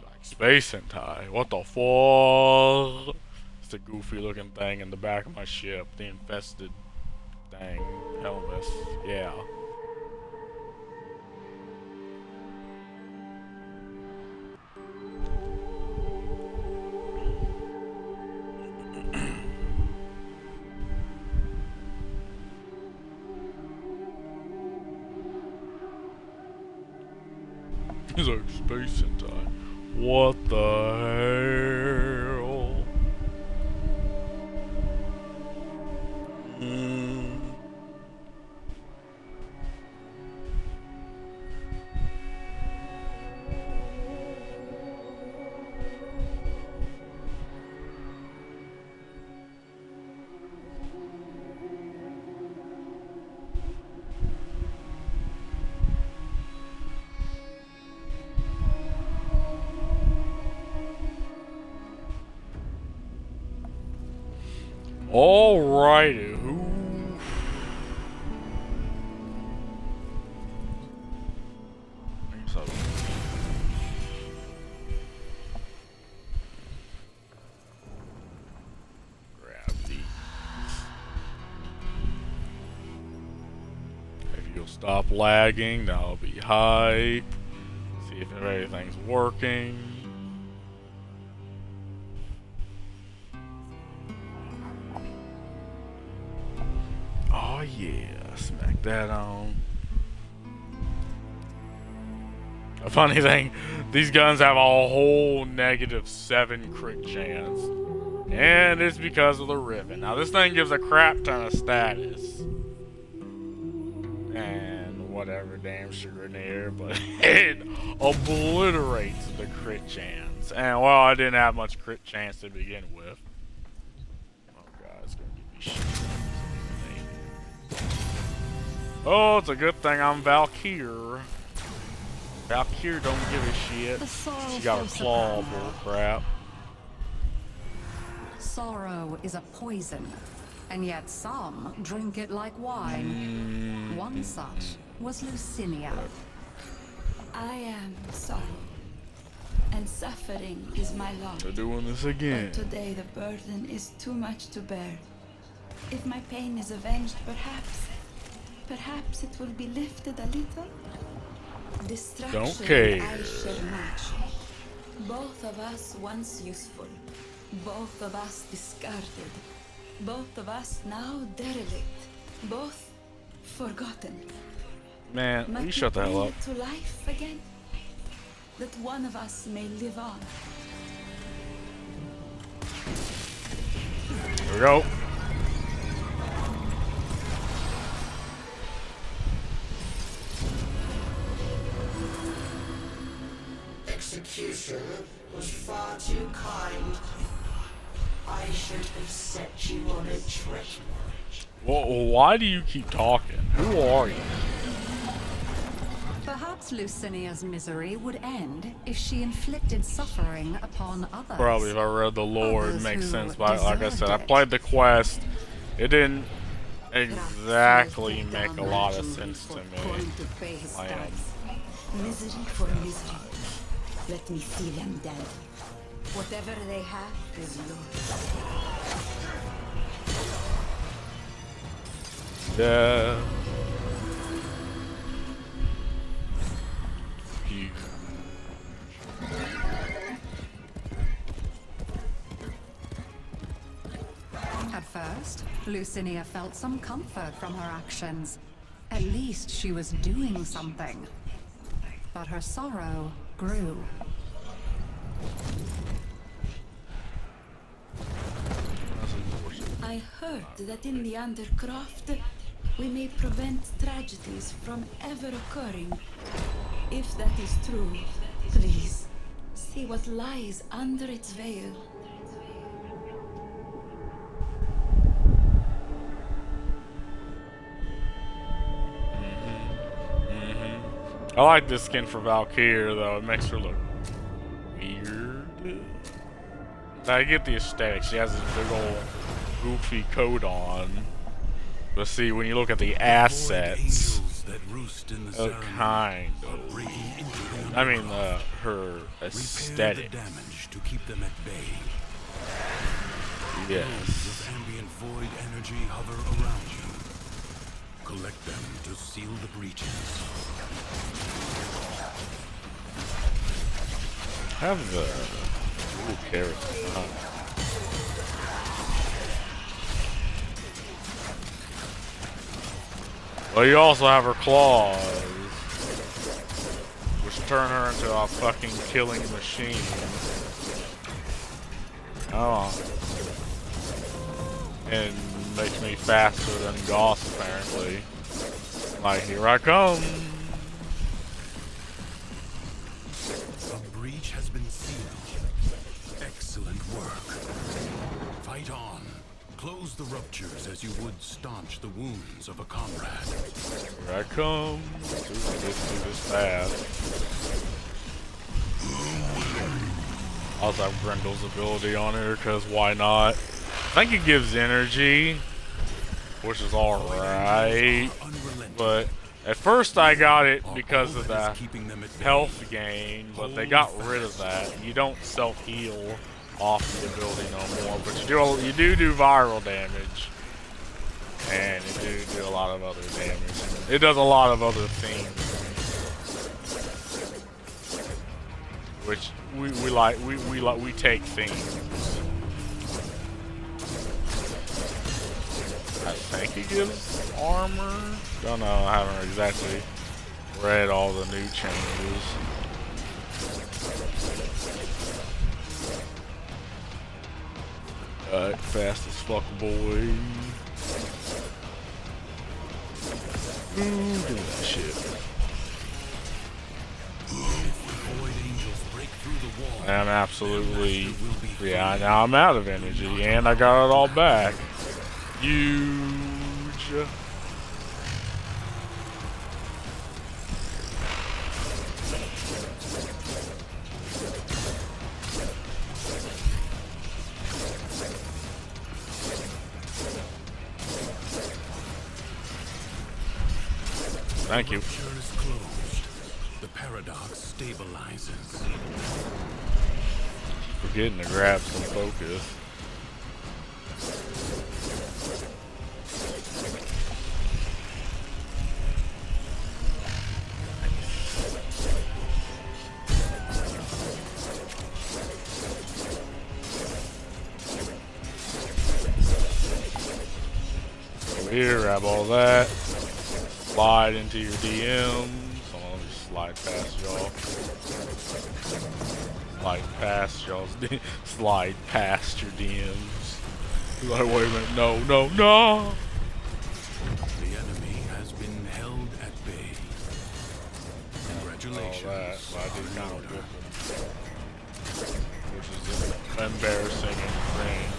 Like space hentai? What the fuck? It's the goofy looking thing in the back of my ship. The infested thing. Helmet. Yeah. He's like, space hentai. What the hell? Alrighty, who? Grab these. If you'll stop lagging, that'll be hype. See if everything's working. Oh yeah, smack that on. A funny thing, these guns have a whole -7 crit chance. And it's because of the ribbon. Now this thing gives a crap ton of status. And whatever, damn souvenir, but it obliterates the crit chance. And well, I didn't have much crit chance to begin with. Oh god, it's gonna give me shit. Oh, it's a good thing I'm Valkyr. Valkyr don't give a shit. She got a claw, bullcrap. Sorrow is a poison, and yet some drink it like wine. One such was Lucinia. I am sorrow, and suffering is my lot. They're doing this again. But today the burden is too much to bear. If my pain is avenged, perhaps it will be lifted a little. Destruction Don't care. I shall match. Both of us once useful, both of us discarded, both of us now derelict, both forgotten. Man, will you shut the hell up? To life again, that one of us may live on. Here we go. Execution was far too kind. I should have set you on a trip. Well, why do you keep talking? Who are you? Perhaps Lucinia's misery would end if she inflicted suffering upon others. Probably if I read the lore, it Others makes who sense. But like I said, I deserved it. played the quest. It didn't exactly make a lot of sense to me. Misery for misery. Let me see them dead. Whatever they have is yours. Yeah. You. At first, Lucinia felt some comfort from her actions. At least she was doing something. But her sorrow grew. I heard that in the Undercroft, we may prevent tragedies from ever occurring. If that is true, please, see what lies under its veil. I like this skin for Valkyrie though. It makes her look weird. I get the aesthetic. She has this big old goofy coat on. But see, when you look at the assets, look kind of. I mean, her aesthetic. Damage to keep them at bay. Yes. With ambient void energy hover around you. Collect them to seal the breaches. Have the little carrots. Well, you also have her claws, which turn her into a fucking killing machine. Oh. And makes me faster than Goss, apparently. Like, here I come. A breach has been sealed. Excellent work. Fight on. Close the ruptures as you would staunch the wounds of a comrade. Here I come. Do this fast. Also have Grendel's ability on her, because why not? I think it gives energy, which is alright. But at first I got it because of the health gain, but they got rid of that. You don't self-heal off the ability no more, but you do viral damage, and you do a lot of other damage. It does a lot of other things, which we take things. I think it gives armor. Don't know. I haven't exactly read all the new changes. Fast as fuck, boy. Do that shit. I'm absolutely, yeah, now I'm out of energy, and I got it all back. Huge. Thank you. The paradox stabilizes. Forgetting to grab some focus. Over here, grab all that. Slide into your DMs. So let me slide past y'all. Slide past y'all's slide past your DMs. Like, wait a minute, no. The enemy has been held at bay. Congratulations. All that, so I did kind of whip them. Which is embarrassing and cringe.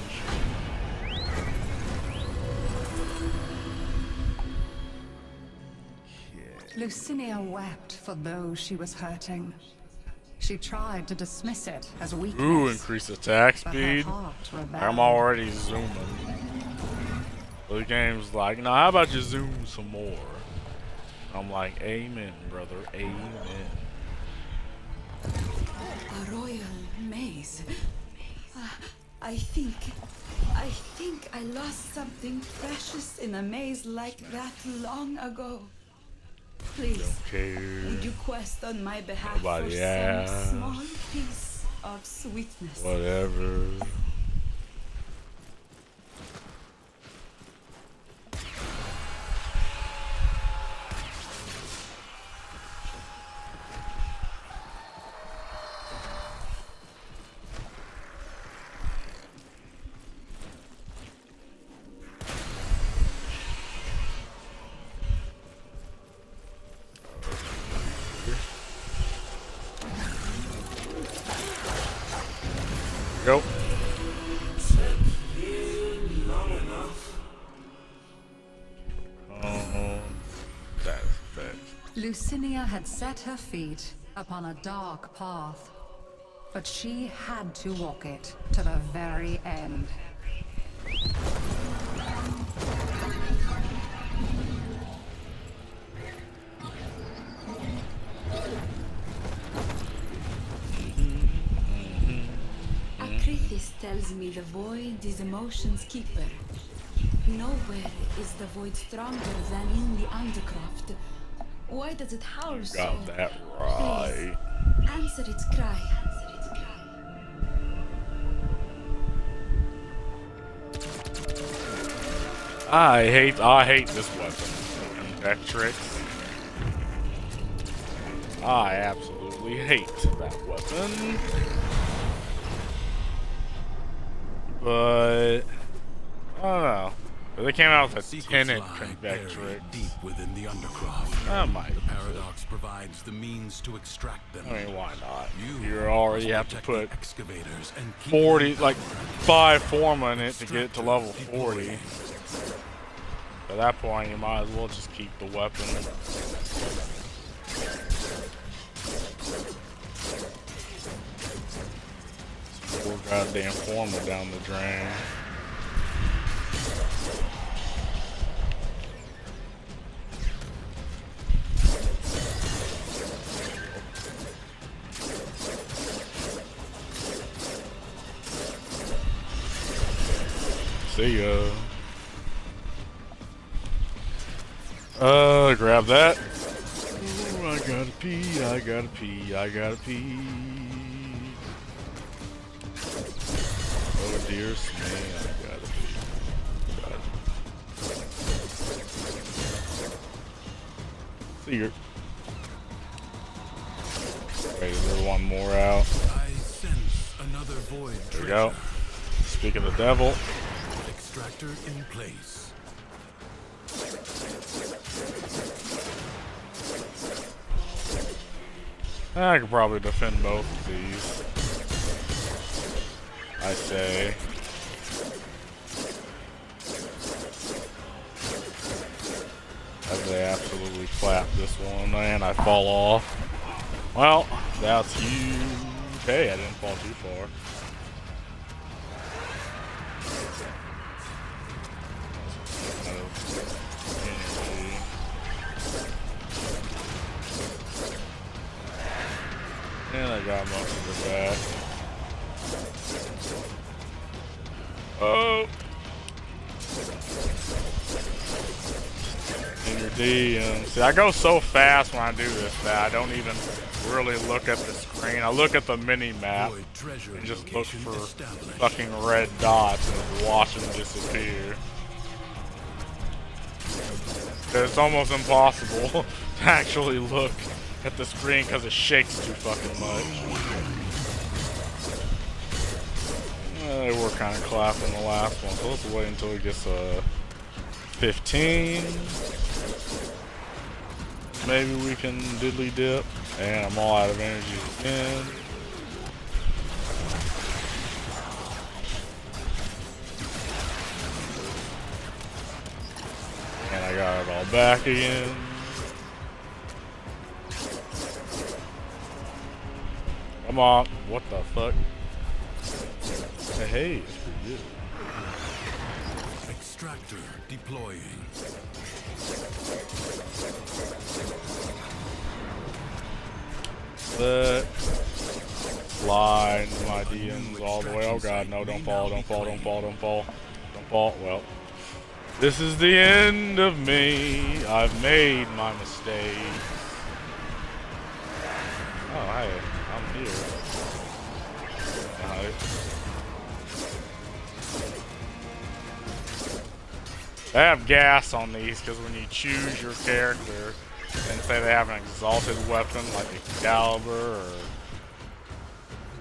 Lucinia wept for those she was hurting. She tried to dismiss it as weakness. Ooh, increase attack but her speed. heart rebelled. I'm already zooming. The game's like, no, how about you zoom some more? I'm like, amen, brother, amen. A royal maze. I think I lost something precious in a maze like that long ago. Please, Don't care. would you quest on my behalf Nobody for asked. some small piece of sweetness? Whatever. Go. Lucinia had set her feet upon a dark path, but she had to walk it to the very end. Akrithis tells me the void is emotion's keeper. Nowhere is the void stronger than in the Undercroft. Why does it howl so? Got that right. Please, answer its cry. I hate this weapon. Vectrix. I absolutely hate that weapon. But I don't know. But they came out with a Secrets tenant lie buried Vectrix. deep within the Undercroft. That might. The paradox provides the means to extract them. I mean, why not? You You already must have to protect put the excavators and keep 40, them like powered. 5 form in it to get it to level 40. Deploying. At that point, you might as well just keep the weapon. Poor goddamn former down the drain. See ya. Grab that. Ooh, I gotta pee, I gotta pee, I gotta pee. Oh dear me, I gotta pee. God. See ya. Wait, is there one more out? I sense another void There we treasure. go. Speak of the devil. Extractor in place. I could probably defend both of these. I say. As they absolutely clap this one and I fall off. Well, that's huge. Hey, I didn't fall too far. And I got most of it back. Oh! Inner DM. See, I go so fast when I do this that I don't even really look at the screen. I look at the mini-map Void treasure and just look location for established. fucking red dots and watch them disappear. It's almost impossible to actually look at the screen because it shakes too fucking much. They were kind of clapping the last one, so let's wait until he gets 15. Maybe we can diddly dip. And I'm all out of energy again. And I got it all back again. Come on. What the fuck? Hey, it's pretty good. Extractor deploying. But slide into my DMs all the way. Oh god, no, don't fall, don't fall, don't fall, don't fall. Don't fall. Well, this is the end of me. I've made my mistake. Oh, hey, I'm here. Alright. They have gas on these because when you choose your character and say they have an exalted weapon like Excalibur or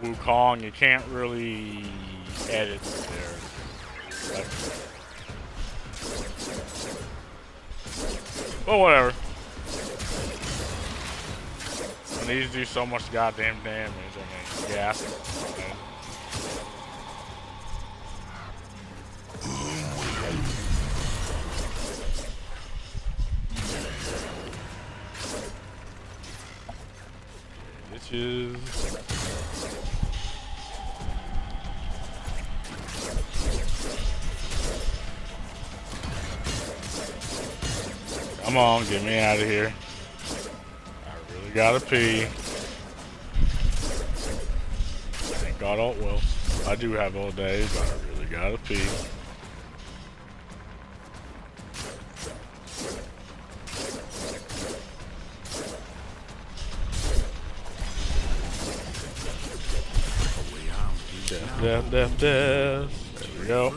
Wukong, you can't really edit there. Like, but whatever. And these do so much goddamn damage. I mean, gas. bitches. Come on, get me out of here. I really gotta pee. Thank God, well, I do have all day, but I really gotta pee. Death. There we go.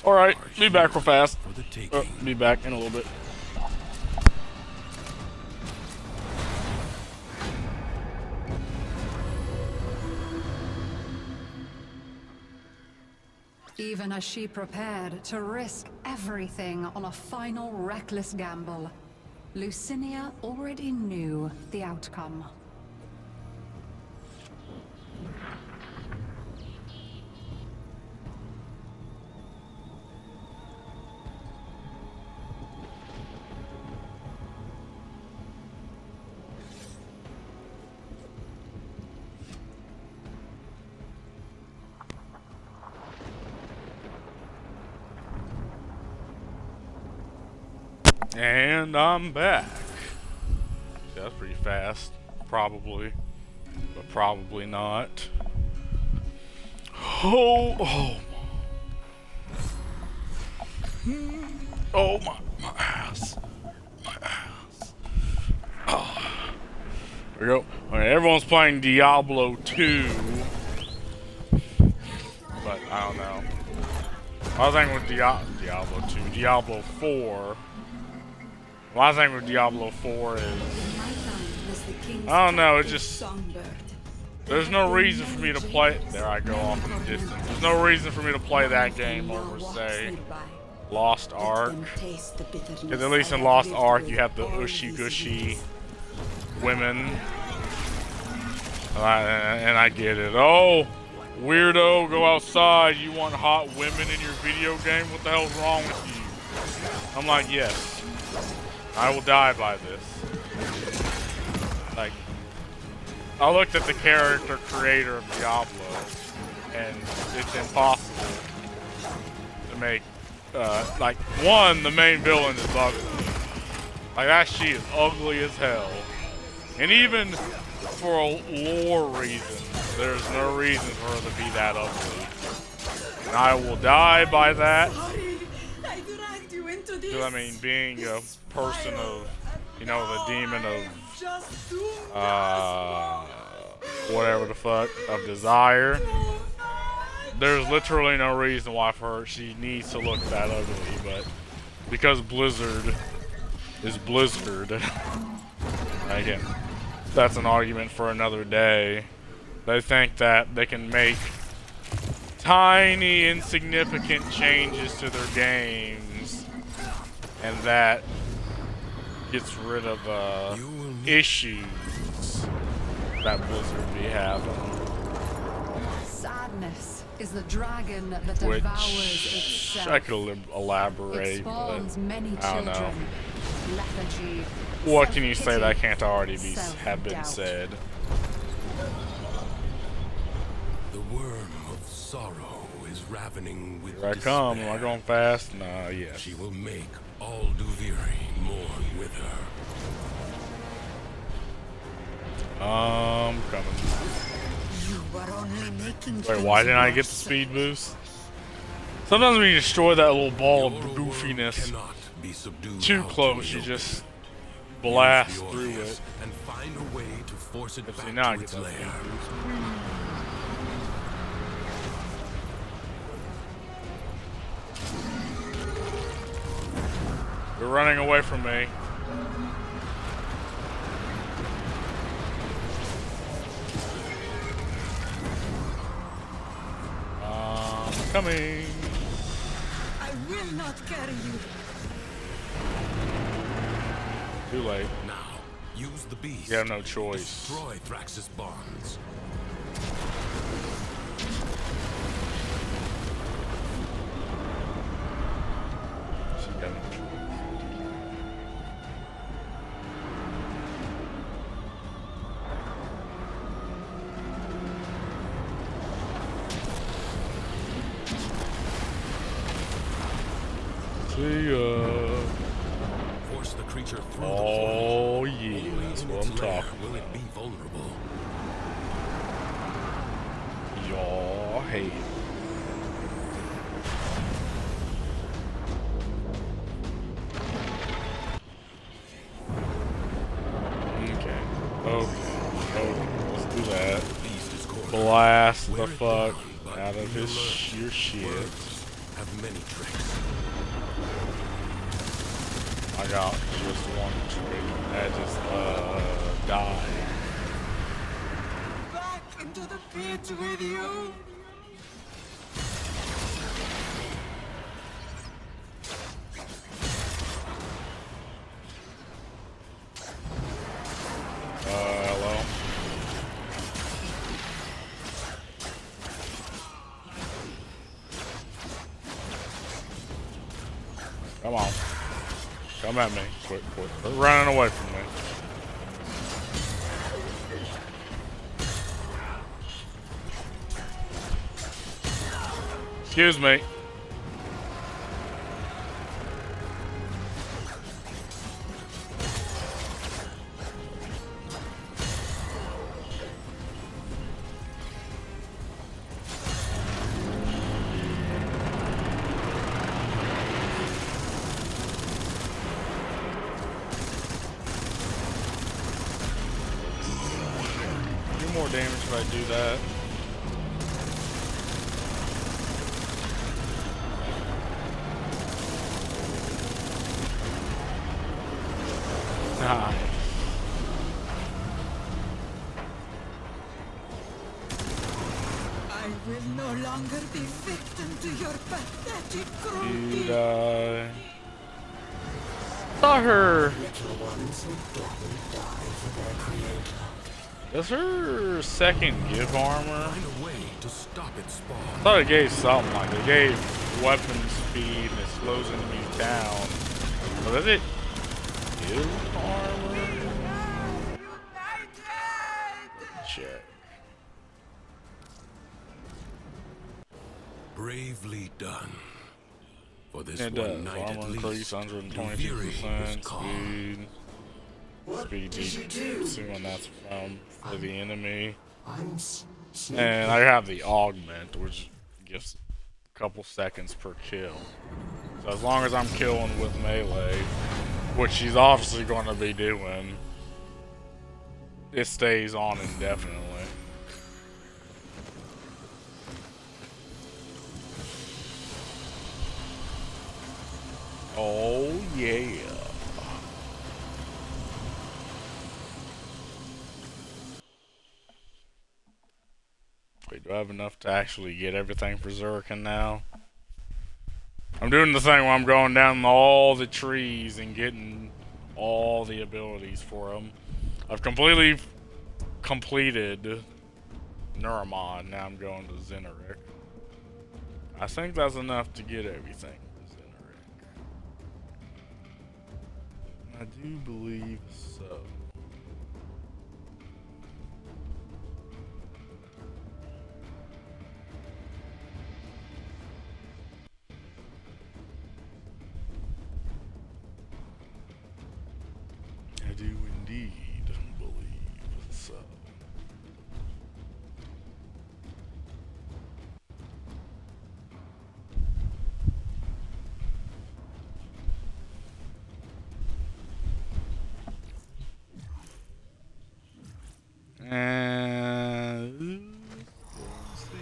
Alright, be back real fast. Be back in a little bit. Even as she prepared to risk everything on a final reckless gamble, Lucinia already knew the outcome. And I'm back. That's pretty fast. Probably. But probably not. Oh my ass. My ass. Oh. There we go. Alright, everyone's playing Diablo 2. But I don't know. I was thinking with Diablo 2. Diablo 4. My thing with Diablo 4 is, I don't know, it just, there's no reason for me to play, there I go off in the distance, there's no reason for me to play that game over, say, Lost Ark, because at least in Lost Ark you have the ushy-gushy women, and I get it. Oh, weirdo, go outside, you want hot women in your video game? What the hell's wrong with you? I'm like, yes. I will die by this. Like, I looked at the character creator of Diablo, and it's impossible to make, like, one, the main villain is ugly. Like, that she is ugly as hell. And even for a lore reason, there's no reason for her to be that ugly. And I will die by that. Because, I mean, being a person of, you know, the demon of, whatever the fuck, of desire, there's literally no reason why for her she needs to look that ugly, but because Blizzard is Blizzard, again, that's an argument for another day. They think that they can make tiny, insignificant changes to their games, and that gets rid of issues that Blizzard be having. Sadness is the dragon that devours Which itself. I could elaborate, It spawns but many I don't know. children. Lethargy, What can you say self-pity, that can't already be have been self-doubt. said? The worm of sorrow is ravening with Here I come. Am I despair. going fast? Nah, yes. She will make all Duviri mourn with her. Coming. You are only making Wait, why didn't I get the speed boost? Sometimes when you destroy that little ball of Your world goofiness cannot be subdued too out close, in you the just open. blast Use the through Orpheus it. and find a way to force it See, back now I to get its that lair. speed boost. You're running away from me. Coming. I will not carry you. Too late. Now, use the beast. You have no choice. Destroy Thrax's bonds. She got no choice. See ya. Force the creature through the Oh portal. yeah, Only that's in what its I'm lair talking will about. it be vulnerable. Y'all hate. Okay. Okay. Let's do that. Beast is cornered. Blast the Wear it fuck down, but out of be his alert. your shit. Worms have many tricks. I got just one trick. I just die. Back into the pit with you! Hello. Come on. Come at me. Quit running away from me. Excuse me. Do more damage if I do that. Nice. I will no longer be victim to your pathetic cruelty. You die. Saw her. Little ones will gladly die for their creator. Does her second give armor? Find a way to stop its spawn. I thought it gave something, like it gave weapon speed and it slows enemies down. But does it give armor? Check. Bravely done. For this It one does. night at Armor least, increase Duviri 122%. was calm. Speed. What Speed did you do? decrease when that's for the enemy. I'm And I have the augment, which gives a couple seconds per kill. So as long as I'm killing with melee, which she's obviously going to be doing, it stays on indefinitely. Oh yeah. Wait, do I have enough to actually get everything for Zurkin now? I'm doing the thing where I'm going down all the trees and getting all the abilities for them. I've completely completed Neuramon. Now I'm going to Zeneric. I think that's enough to get everything for Zeneric. I do believe so. I do indeed believe so. And let's see.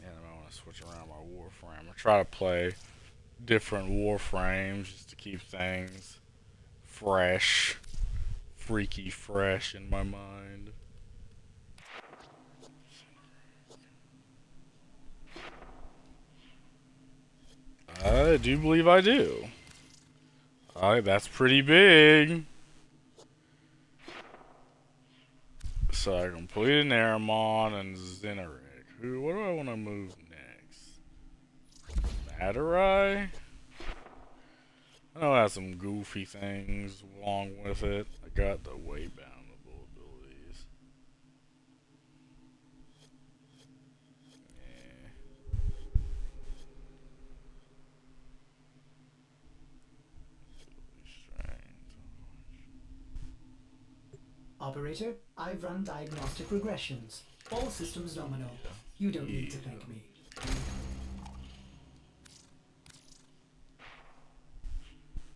Yeah, I want to switch around my Warframe. I try to play different Warframes just to keep things fresh, freaky fresh in my mind. I do believe I do. Alright, that's pretty big. So I completed Naramon and Zeneric. What do I want to move next? Madarai? I know I have some goofy things along with it. I got the way boundable abilities. Operator, I've run diagnostic regressions. All systems nominal. You don't need to thank me.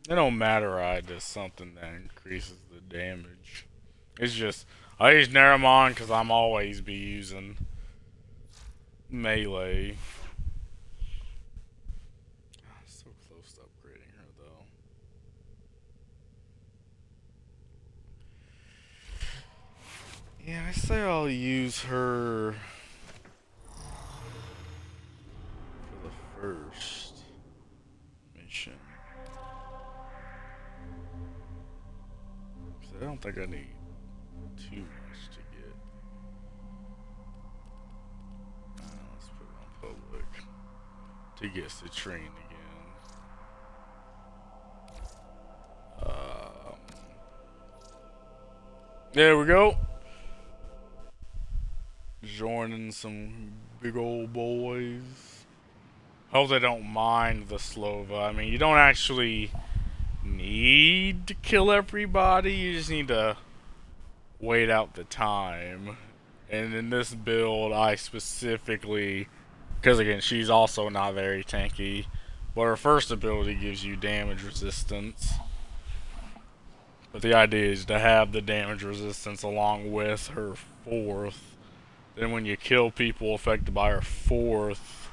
It don't matter, I just something that increases the damage. It's just, I use Naramon because I'm always be using melee. So close to upgrading her though. Yeah, I say I'll use her for the first mission. I don't think I need too much to get. Let's put it on public to get Citrine again. There we go. Joining some big old boys. Hope they don't mind the Slova. I mean, you don't actually need to kill everybody, you just need to wait out the time. And in this build I specifically, because again she's also not very tanky, but her first ability gives you damage resistance, but the idea is to have the damage resistance along with her fourth. Then when you kill people affected by her fourth,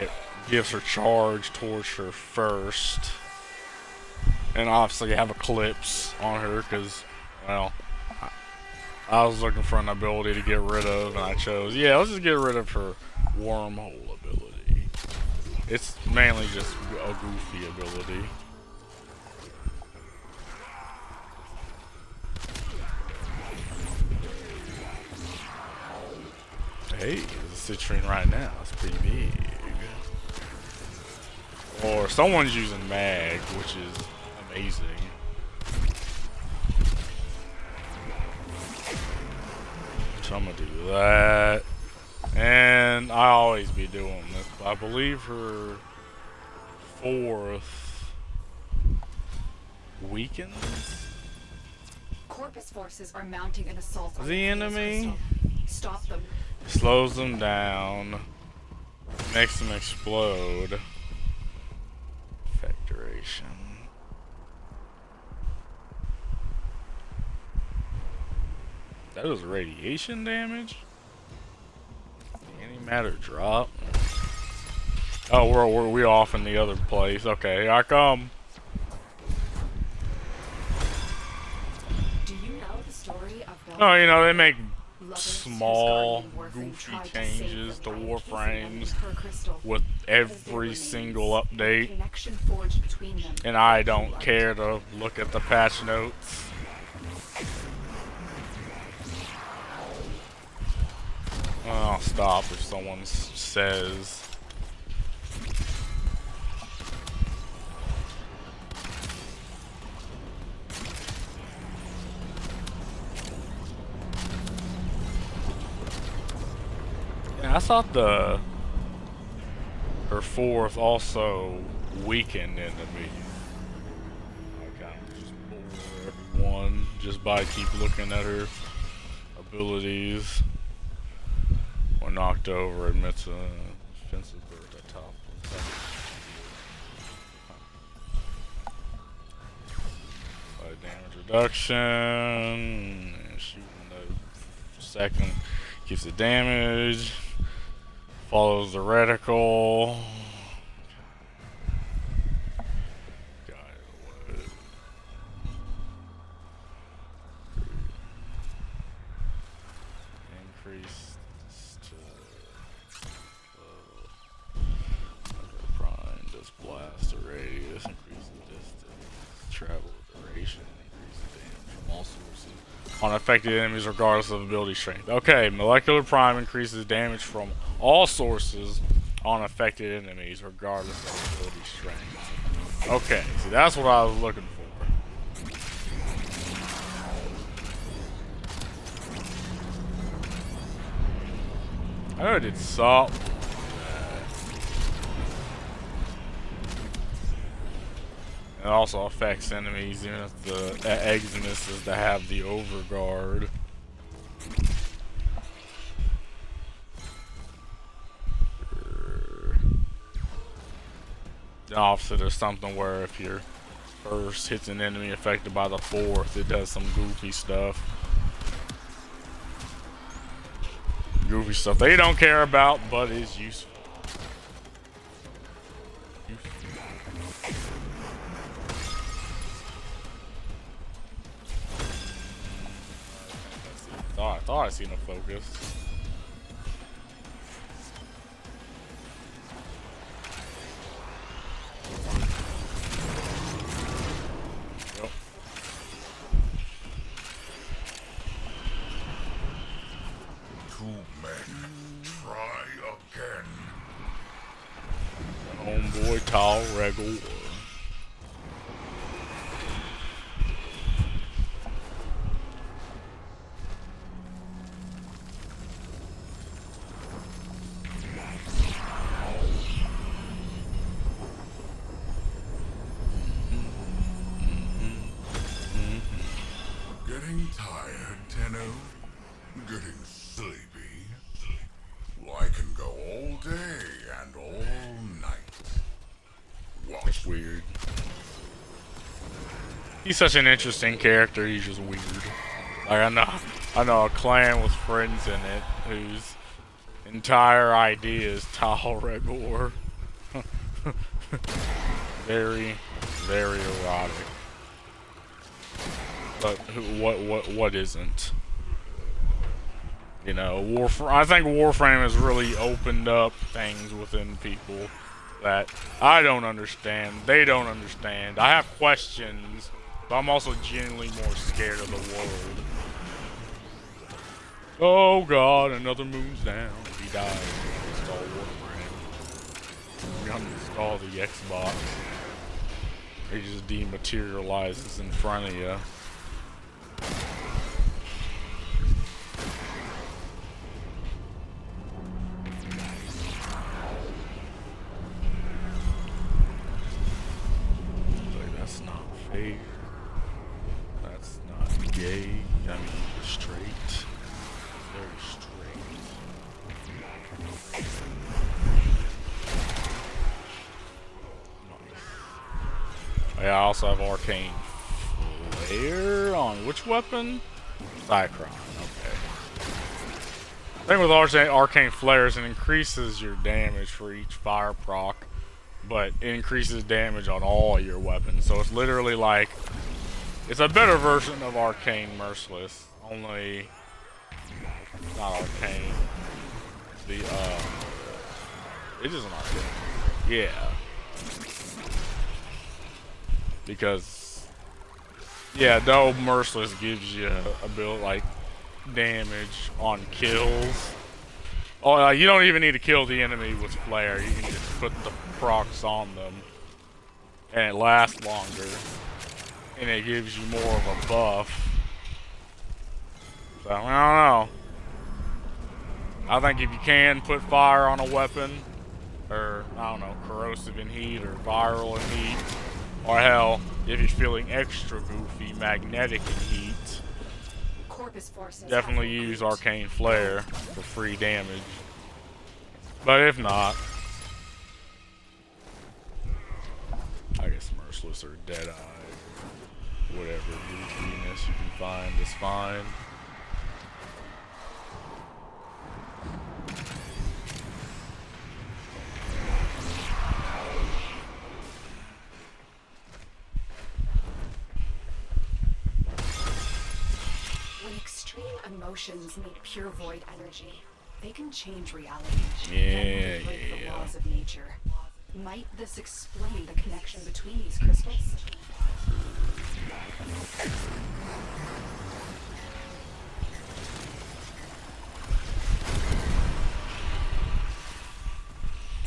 it gives her charge towards her first. And obviously have Eclipse on her because, well, I was looking for an ability to get rid of, and I chose, yeah, let's just get rid of her Wormhole ability. It's mainly just a goofy ability. Hey, there's a Citrine right now. It's pretty big. Or someone's using Mag, which is amazing. So I'm gonna do that. And I always be doing this. I believe her fourth weakens Corpus forces are mounting an assault on the enemy. Stop them. Slows them down. Makes them explode. Effect duration. That was radiation damage? Antimatter drop. Oh, we're off in the other place. Okay, here I come. Do you know the story of the Oh, you know, they make lovers small, whose guardian goofy Warframe tried to changes save to them by encasing them Warframes in her crystal. with As their every remains, single the update. connection forged between them And I became don't light. care to look at the patch notes. I'll stop if someone says. Yeah, I thought her fourth also weakened enemy. I kind of just bore everyone just by keep looking at her abilities. When knocked over, admits a defensive bird at top. Damage reduction. And shooting the second keeps the damage. Follows the reticle. Increase. Blast the radius, increase the distance, travel duration, increase the damage from all sources on affected enemies regardless of ability strength. Okay, Molecular Prime increases damage from all sources on affected enemies regardless of ability strength. Okay, see that's what I was looking for. I know I did salt. It also affects enemies, even if the Eximus is to have the overguard. The opposite is something where if your first hits an enemy affected by the fourth, it does some goofy stuff. Goofy stuff they don't care about, but is useful. I thought I seen a focus. Yep. Two men, try again. Homeboy Tall Regal. Getting tired, Tenno? Getting sleepy? Well, I can go all day and all night. Watch me. Weird. He's such an interesting character. He's just weird. Like I know a clan with friends in it whose entire idea is Tal Regor. Very, very erotic. But what isn't? You know, I think Warframe has really opened up things within people that I don't understand. They don't understand. I have questions, but I'm also genuinely more scared of the world. Oh God, another moon's down. He died. Install Warframe. We uninstall the Xbox. It just dematerializes in front of you. That's not fair. That's not gay. I mean, straight. Very straight. Nice. I also have arcane flare on which weapon? Cycron. Okay. The thing with arcane flare is it increases your damage for each fire proc, but it increases damage on all your weapons. So it's literally like, it's a better version of Arcane Merciless, only not Arcane. It is an Arcane. Yeah. Because, yeah, though Merciless gives you a bit like damage on kills. Oh, you don't even need to kill the enemy with flare. You can just put the procs on them, and it lasts longer, and it gives you more of a buff. So I don't know. I think if you can put fire on a weapon, or I don't know, corrosive in heat or viral in heat, or hell, if you're feeling extra goofy, magnetic in heat, definitely use Arcane Flare for free damage. But if not, I guess Merciless or Deadeye, whatever goofiness you can find is fine. When extreme emotions meet pure void energy, they can change reality. Yeah, break the laws of nature. Might this explain the connection between these crystals?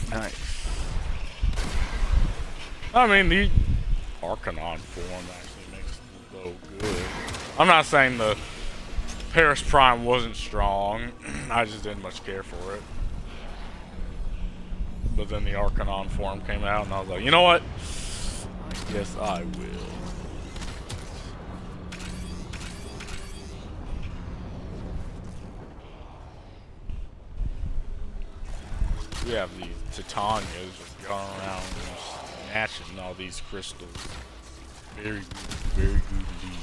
Nice. I mean, the Arcanon form actually makes it so good. I'm not saying the Paris Prime wasn't strong. I just didn't much care for it. But then the Arcanon form came out, and I was like, you know what? Yes, I will. We have these Titanias just going around snatching all these crystals. Very good, very good indeed.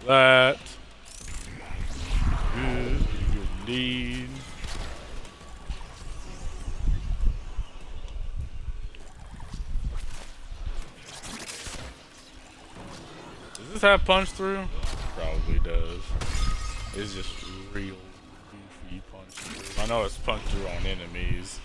That good indeed. Does this have punch through? Probably does. It's just real goofy punch through. I know it's punch through on enemies.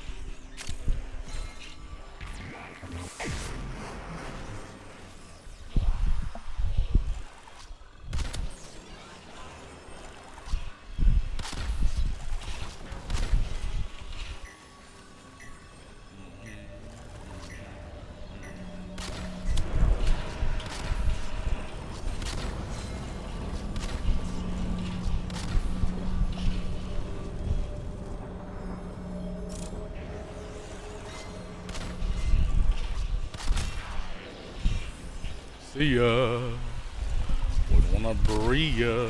See ya. Wouldn't wanna breathe ya.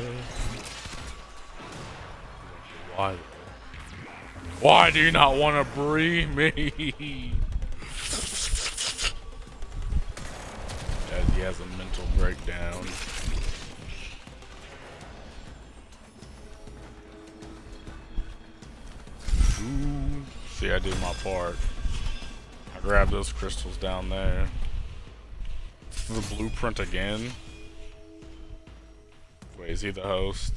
Why do you not wanna breathe me? As he has a mental breakdown. Ooh. See, I did my part. I grabbed those crystals down there. The blueprint again. Wait, is he the host?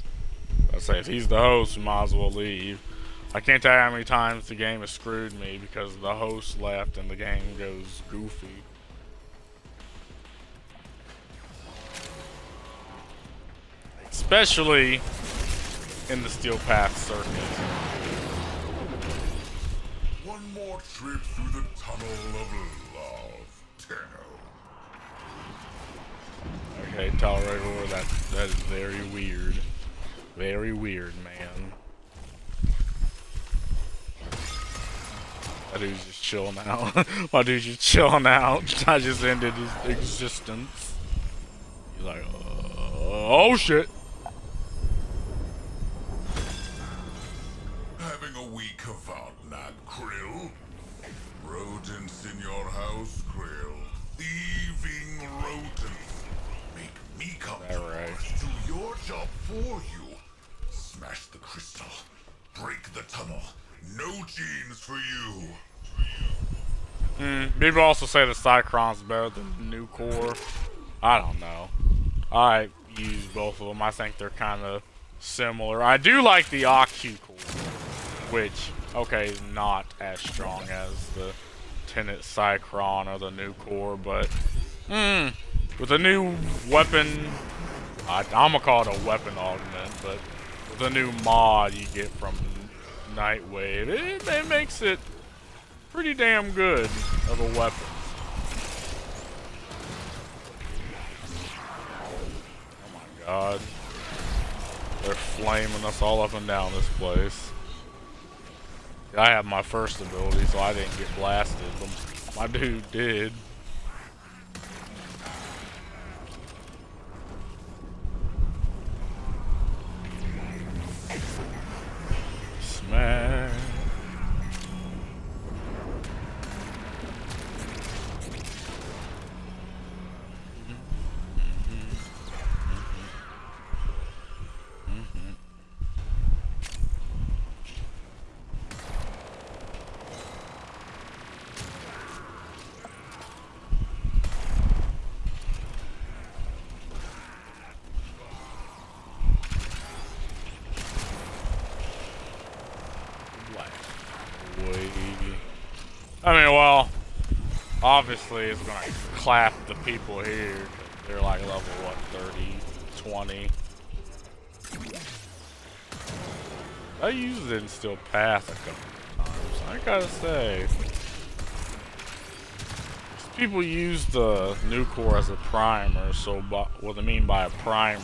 I say if he's the host, we might as well leave. I can't tell you how many times the game has screwed me because the host left and the game goes goofy. Especially in the Steel Path circuit. One more trip through the tunnel of love, Tenno. Okay, Tolerator, that is very weird. Very weird, man. My dude's just chilling out. My dude's just chilling out. I just ended his existence. He's like, oh shit. Having a week of Outland, Krill? Rodents in your house, Krill. Thieving rodents. Make me come to your job for you. Smash the crystal. Break the tunnel. No genes for you. People also say the Cycron's better than the new core. I don't know. I use both of them. I think they're kind of similar. I do like the Occu core, which, okay, is not as strong as the Tenet Cycron or the new core, but with the new weapon, I'm gonna call it a weapon augment, but with the new mod you get from Nightwave, it makes it pretty damn good of a weapon. Oh my god. They're flaming us all up and down this place. I have my first ability, so I didn't get blasted, but my dude did. Smash. I mean, well, obviously it's gonna clap the people here. They're like level, what, 30, 20. I used it in Steel Path a couple times, I gotta say. People use the new core as a primer, so what I mean by a primer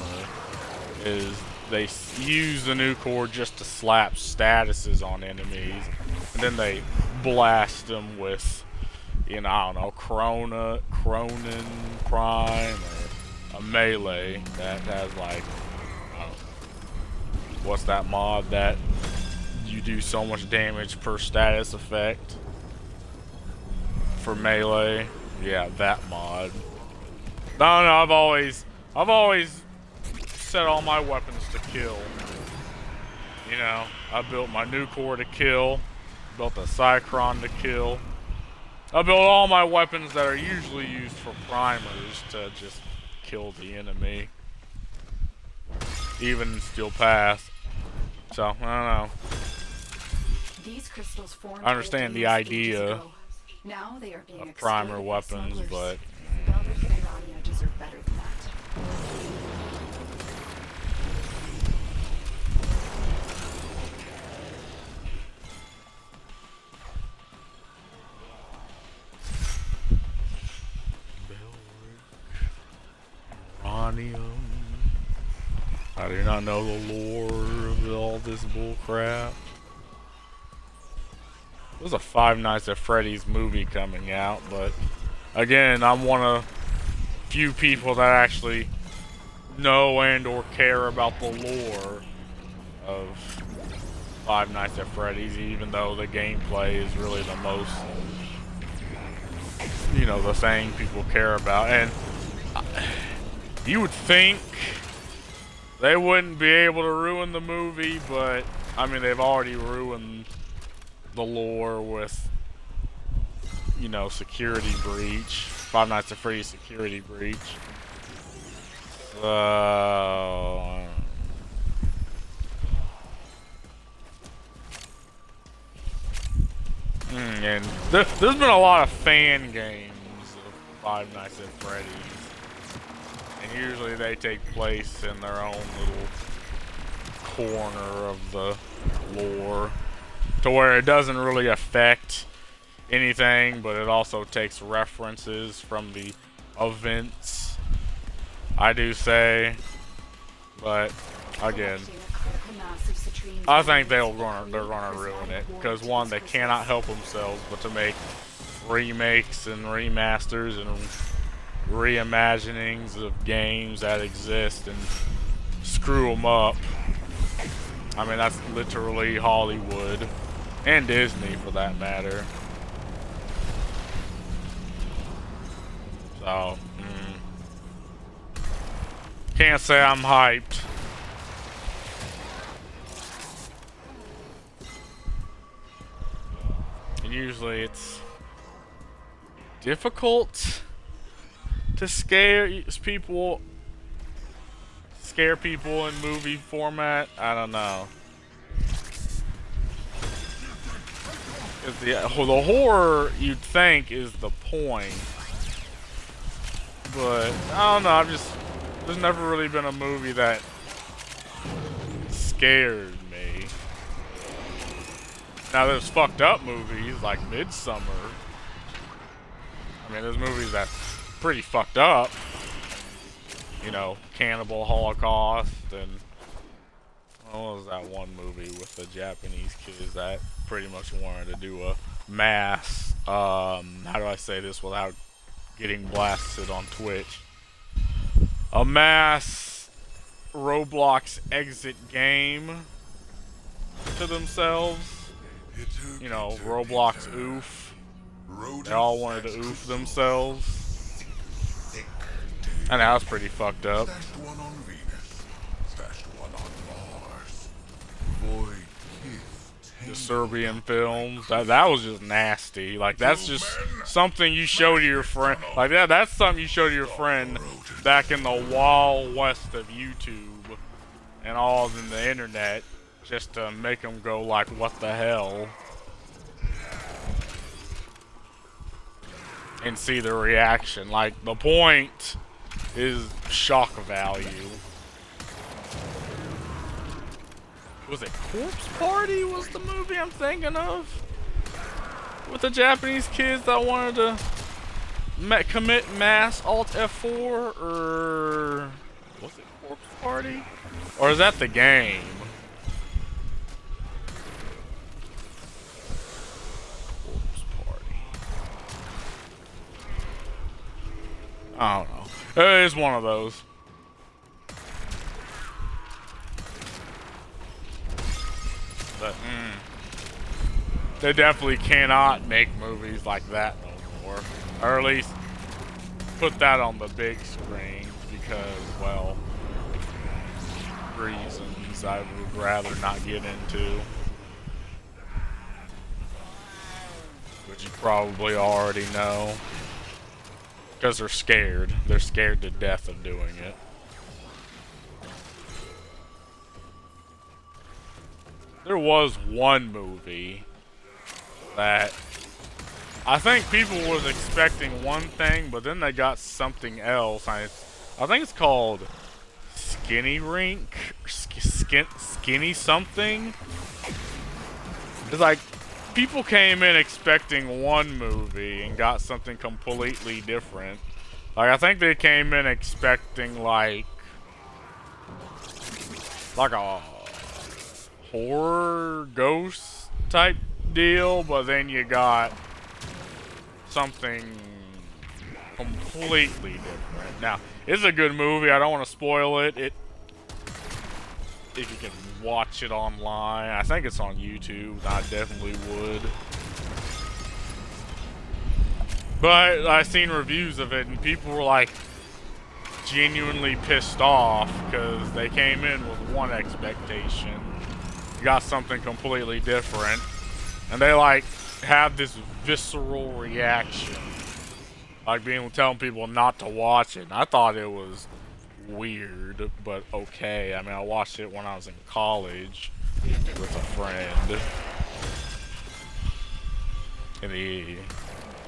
is they use the new core just to slap statuses on enemies, and then they blast them with, you know, I don't know, Cronin Prime, or a melee that has like, what's that mod that you do so much damage per status effect for melee? Yeah, that mod. No, I've always set all my weapons to kill. You know, I built my new core to kill, built a Cycron to kill. I built all my weapons that are usually used for primers to just kill the enemy. Even in Steel Path. So, I don't know. These crystals formed I understand the idea now they are being of primer exploited by weapons, smugglers. but Velvet and Irania deserve better than that. Iranium. I do not know the lore of all this bullcrap. There's a Five Nights at Freddy's movie coming out, but again, I'm one of few people that actually know and or care about the lore of Five Nights at Freddy's, even though the gameplay is really the most, you know, the thing people care about. And you would think they wouldn't be able to ruin the movie, but I mean, they've already ruined the lore with, you know, Security Breach, Five Nights at Freddy's Security Breach. So, and there's been a lot of fan games of Five Nights at Freddy's, and usually they take place in their own little corner of the lore, to where it doesn't really affect anything, but it also takes references from the events, I do say. But again, I think they're gonna ruin it, because one, they cannot help themselves but to make remakes and remasters and reimaginings of games that exist and screw them up. I mean, that's literally Hollywood, and Disney for that matter. So, can't say I'm hyped. And usually it's difficult to scare people in movie format. I don't know. The horror, you'd think, is the point, but I don't know. There's never really been a movie that scared me. Now there's fucked up movies like Midsummer. I mean, there's movies that's pretty fucked up. You know, Cannibal Holocaust, and what was that one movie with the Japanese kids that pretty much wanted to do a mass, how do I say this without getting blasted on Twitch? A mass Roblox exit game to themselves. You know, Roblox oof. They all wanted to oof themselves. And that was pretty fucked up. Stashed one on Venus. Stashed one on Mars. Void Kiss. The Serbian films. That was just nasty. Like, that's just something you show to your friend. Like, that's something you show to your friend back in the wild west of YouTube and all of the internet, just to make them go like, what the hell? And see the reaction. Like, the point is shock value. Was it Corpse Party was the movie I'm thinking of? With the Japanese kids that wanted to commit mass Alt F4, or was it Corpse Party? Or is that the game? Corpse Party. I don't know. It is one of those. But, they definitely cannot make movies like that no more. Or at least put that on the big screen because, well, reasons I would rather not get into. Which you probably already know. Because they're scared. They're scared to death of doing it. There was one movie that I think people was expecting one thing, but then they got something else. I think it's called Skinny Rink, Skinny something. It's like people came in expecting one movie and got something completely different. Like I think they came in expecting like a horror ghost type deal, but then you got something completely different. Now, it's a good movie. I don't want to spoil it. If you can watch it online, I think it's on YouTube. I definitely would. But I seen reviews of it, and people were like genuinely pissed off because they came in with one expectation, got something completely different, and they like have this visceral reaction, like telling people not to watch it. And I thought it was weird, but okay. I mean, I watched it when I was in college with a friend.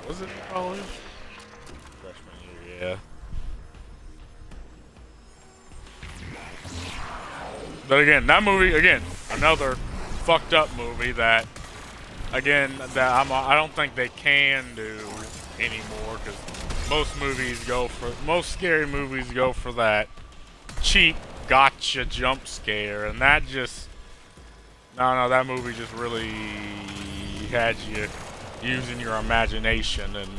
Was it in college? Freshman year, yeah. But again, that movie, another fucked up movie that, I don't think they can do anymore, because most scary movies go for that cheap gotcha jump scare, and that just, no, that movie just really had you using your imagination and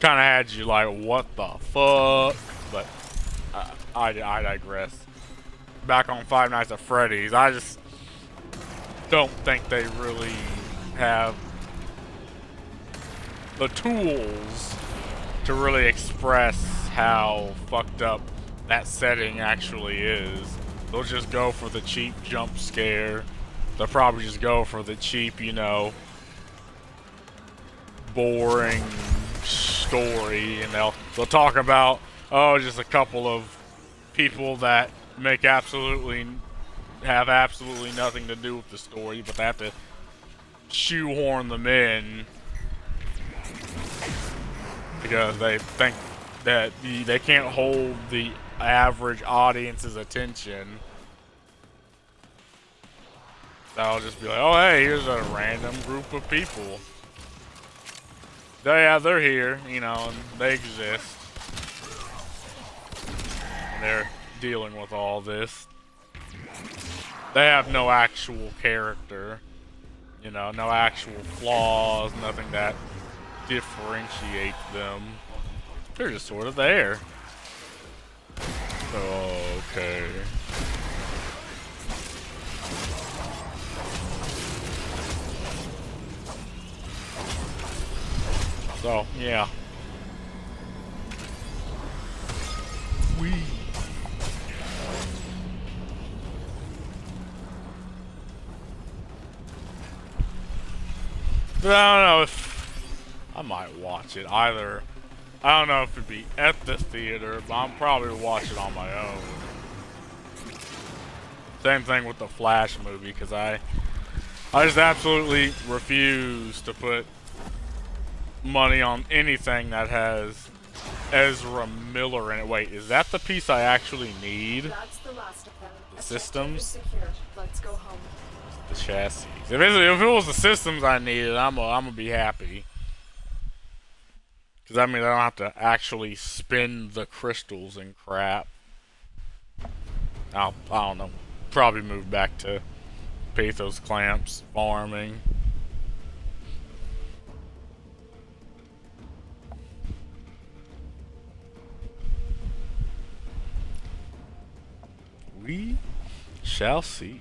kind of had you like, what the fuck? But I digress. Back on Five Nights at Freddy's, I just don't think they really have the tools to really express how fucked up that setting actually is. They'll just go for the cheap jump scare. They'll probably just go for the cheap, boring story, and they'll talk about, oh, just a couple of people that have absolutely nothing to do with the story, but they have to shoehorn them in because they think that they can't hold the average audience's attention. They'll just be like, oh hey, here's a random group of people. They're here, and they exist. And they're dealing with all this. They have no actual character, no actual flaws, nothing that differentiates them. They're just sort of there. Okay. So, yeah. But I don't know if I might watch it either. I don't know if it'd be at the theater, but I'm probably watch it on my own. Same thing with the Flash movie, because I just absolutely refuse to put money on anything that has Ezra Miller in it. Wait, is that the piece I actually need? That's the last of them. The systems? Secured. Let's go home. The chassis. If it was the systems I needed, I'm gonna be happy. Because that means I don't have to actually spin the crystals and crap. I don't know. Probably move back to Pathos Clamps farming. We shall see.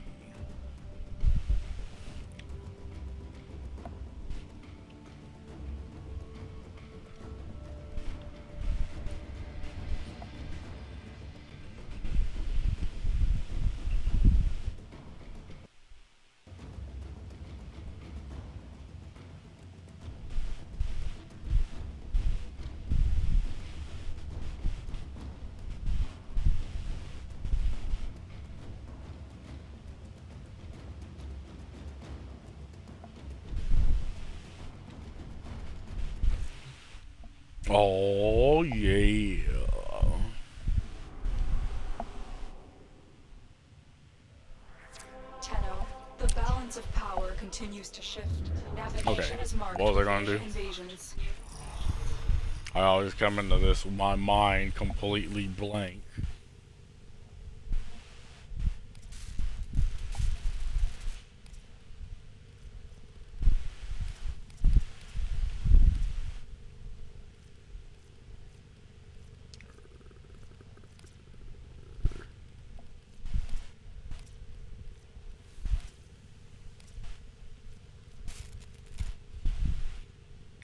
Oh yeah. Tenno, the balance of power continues to shift. Navigation is marked What was I with gonna do? invasions. I always come into this with my mind completely blank.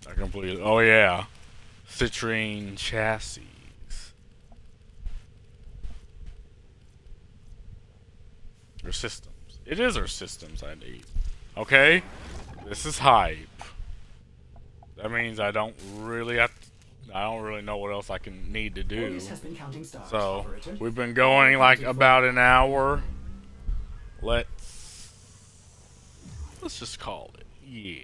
I completely. Oh yeah, citrine chassis. Or systems. It is our systems I need. Okay, this is hype. That means I don't really have. I don't really know what else I can need to do. Orpheus has been counting stars, So operator. we've been going like about an hour. Let's just call it. Yeah.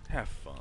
Have fun.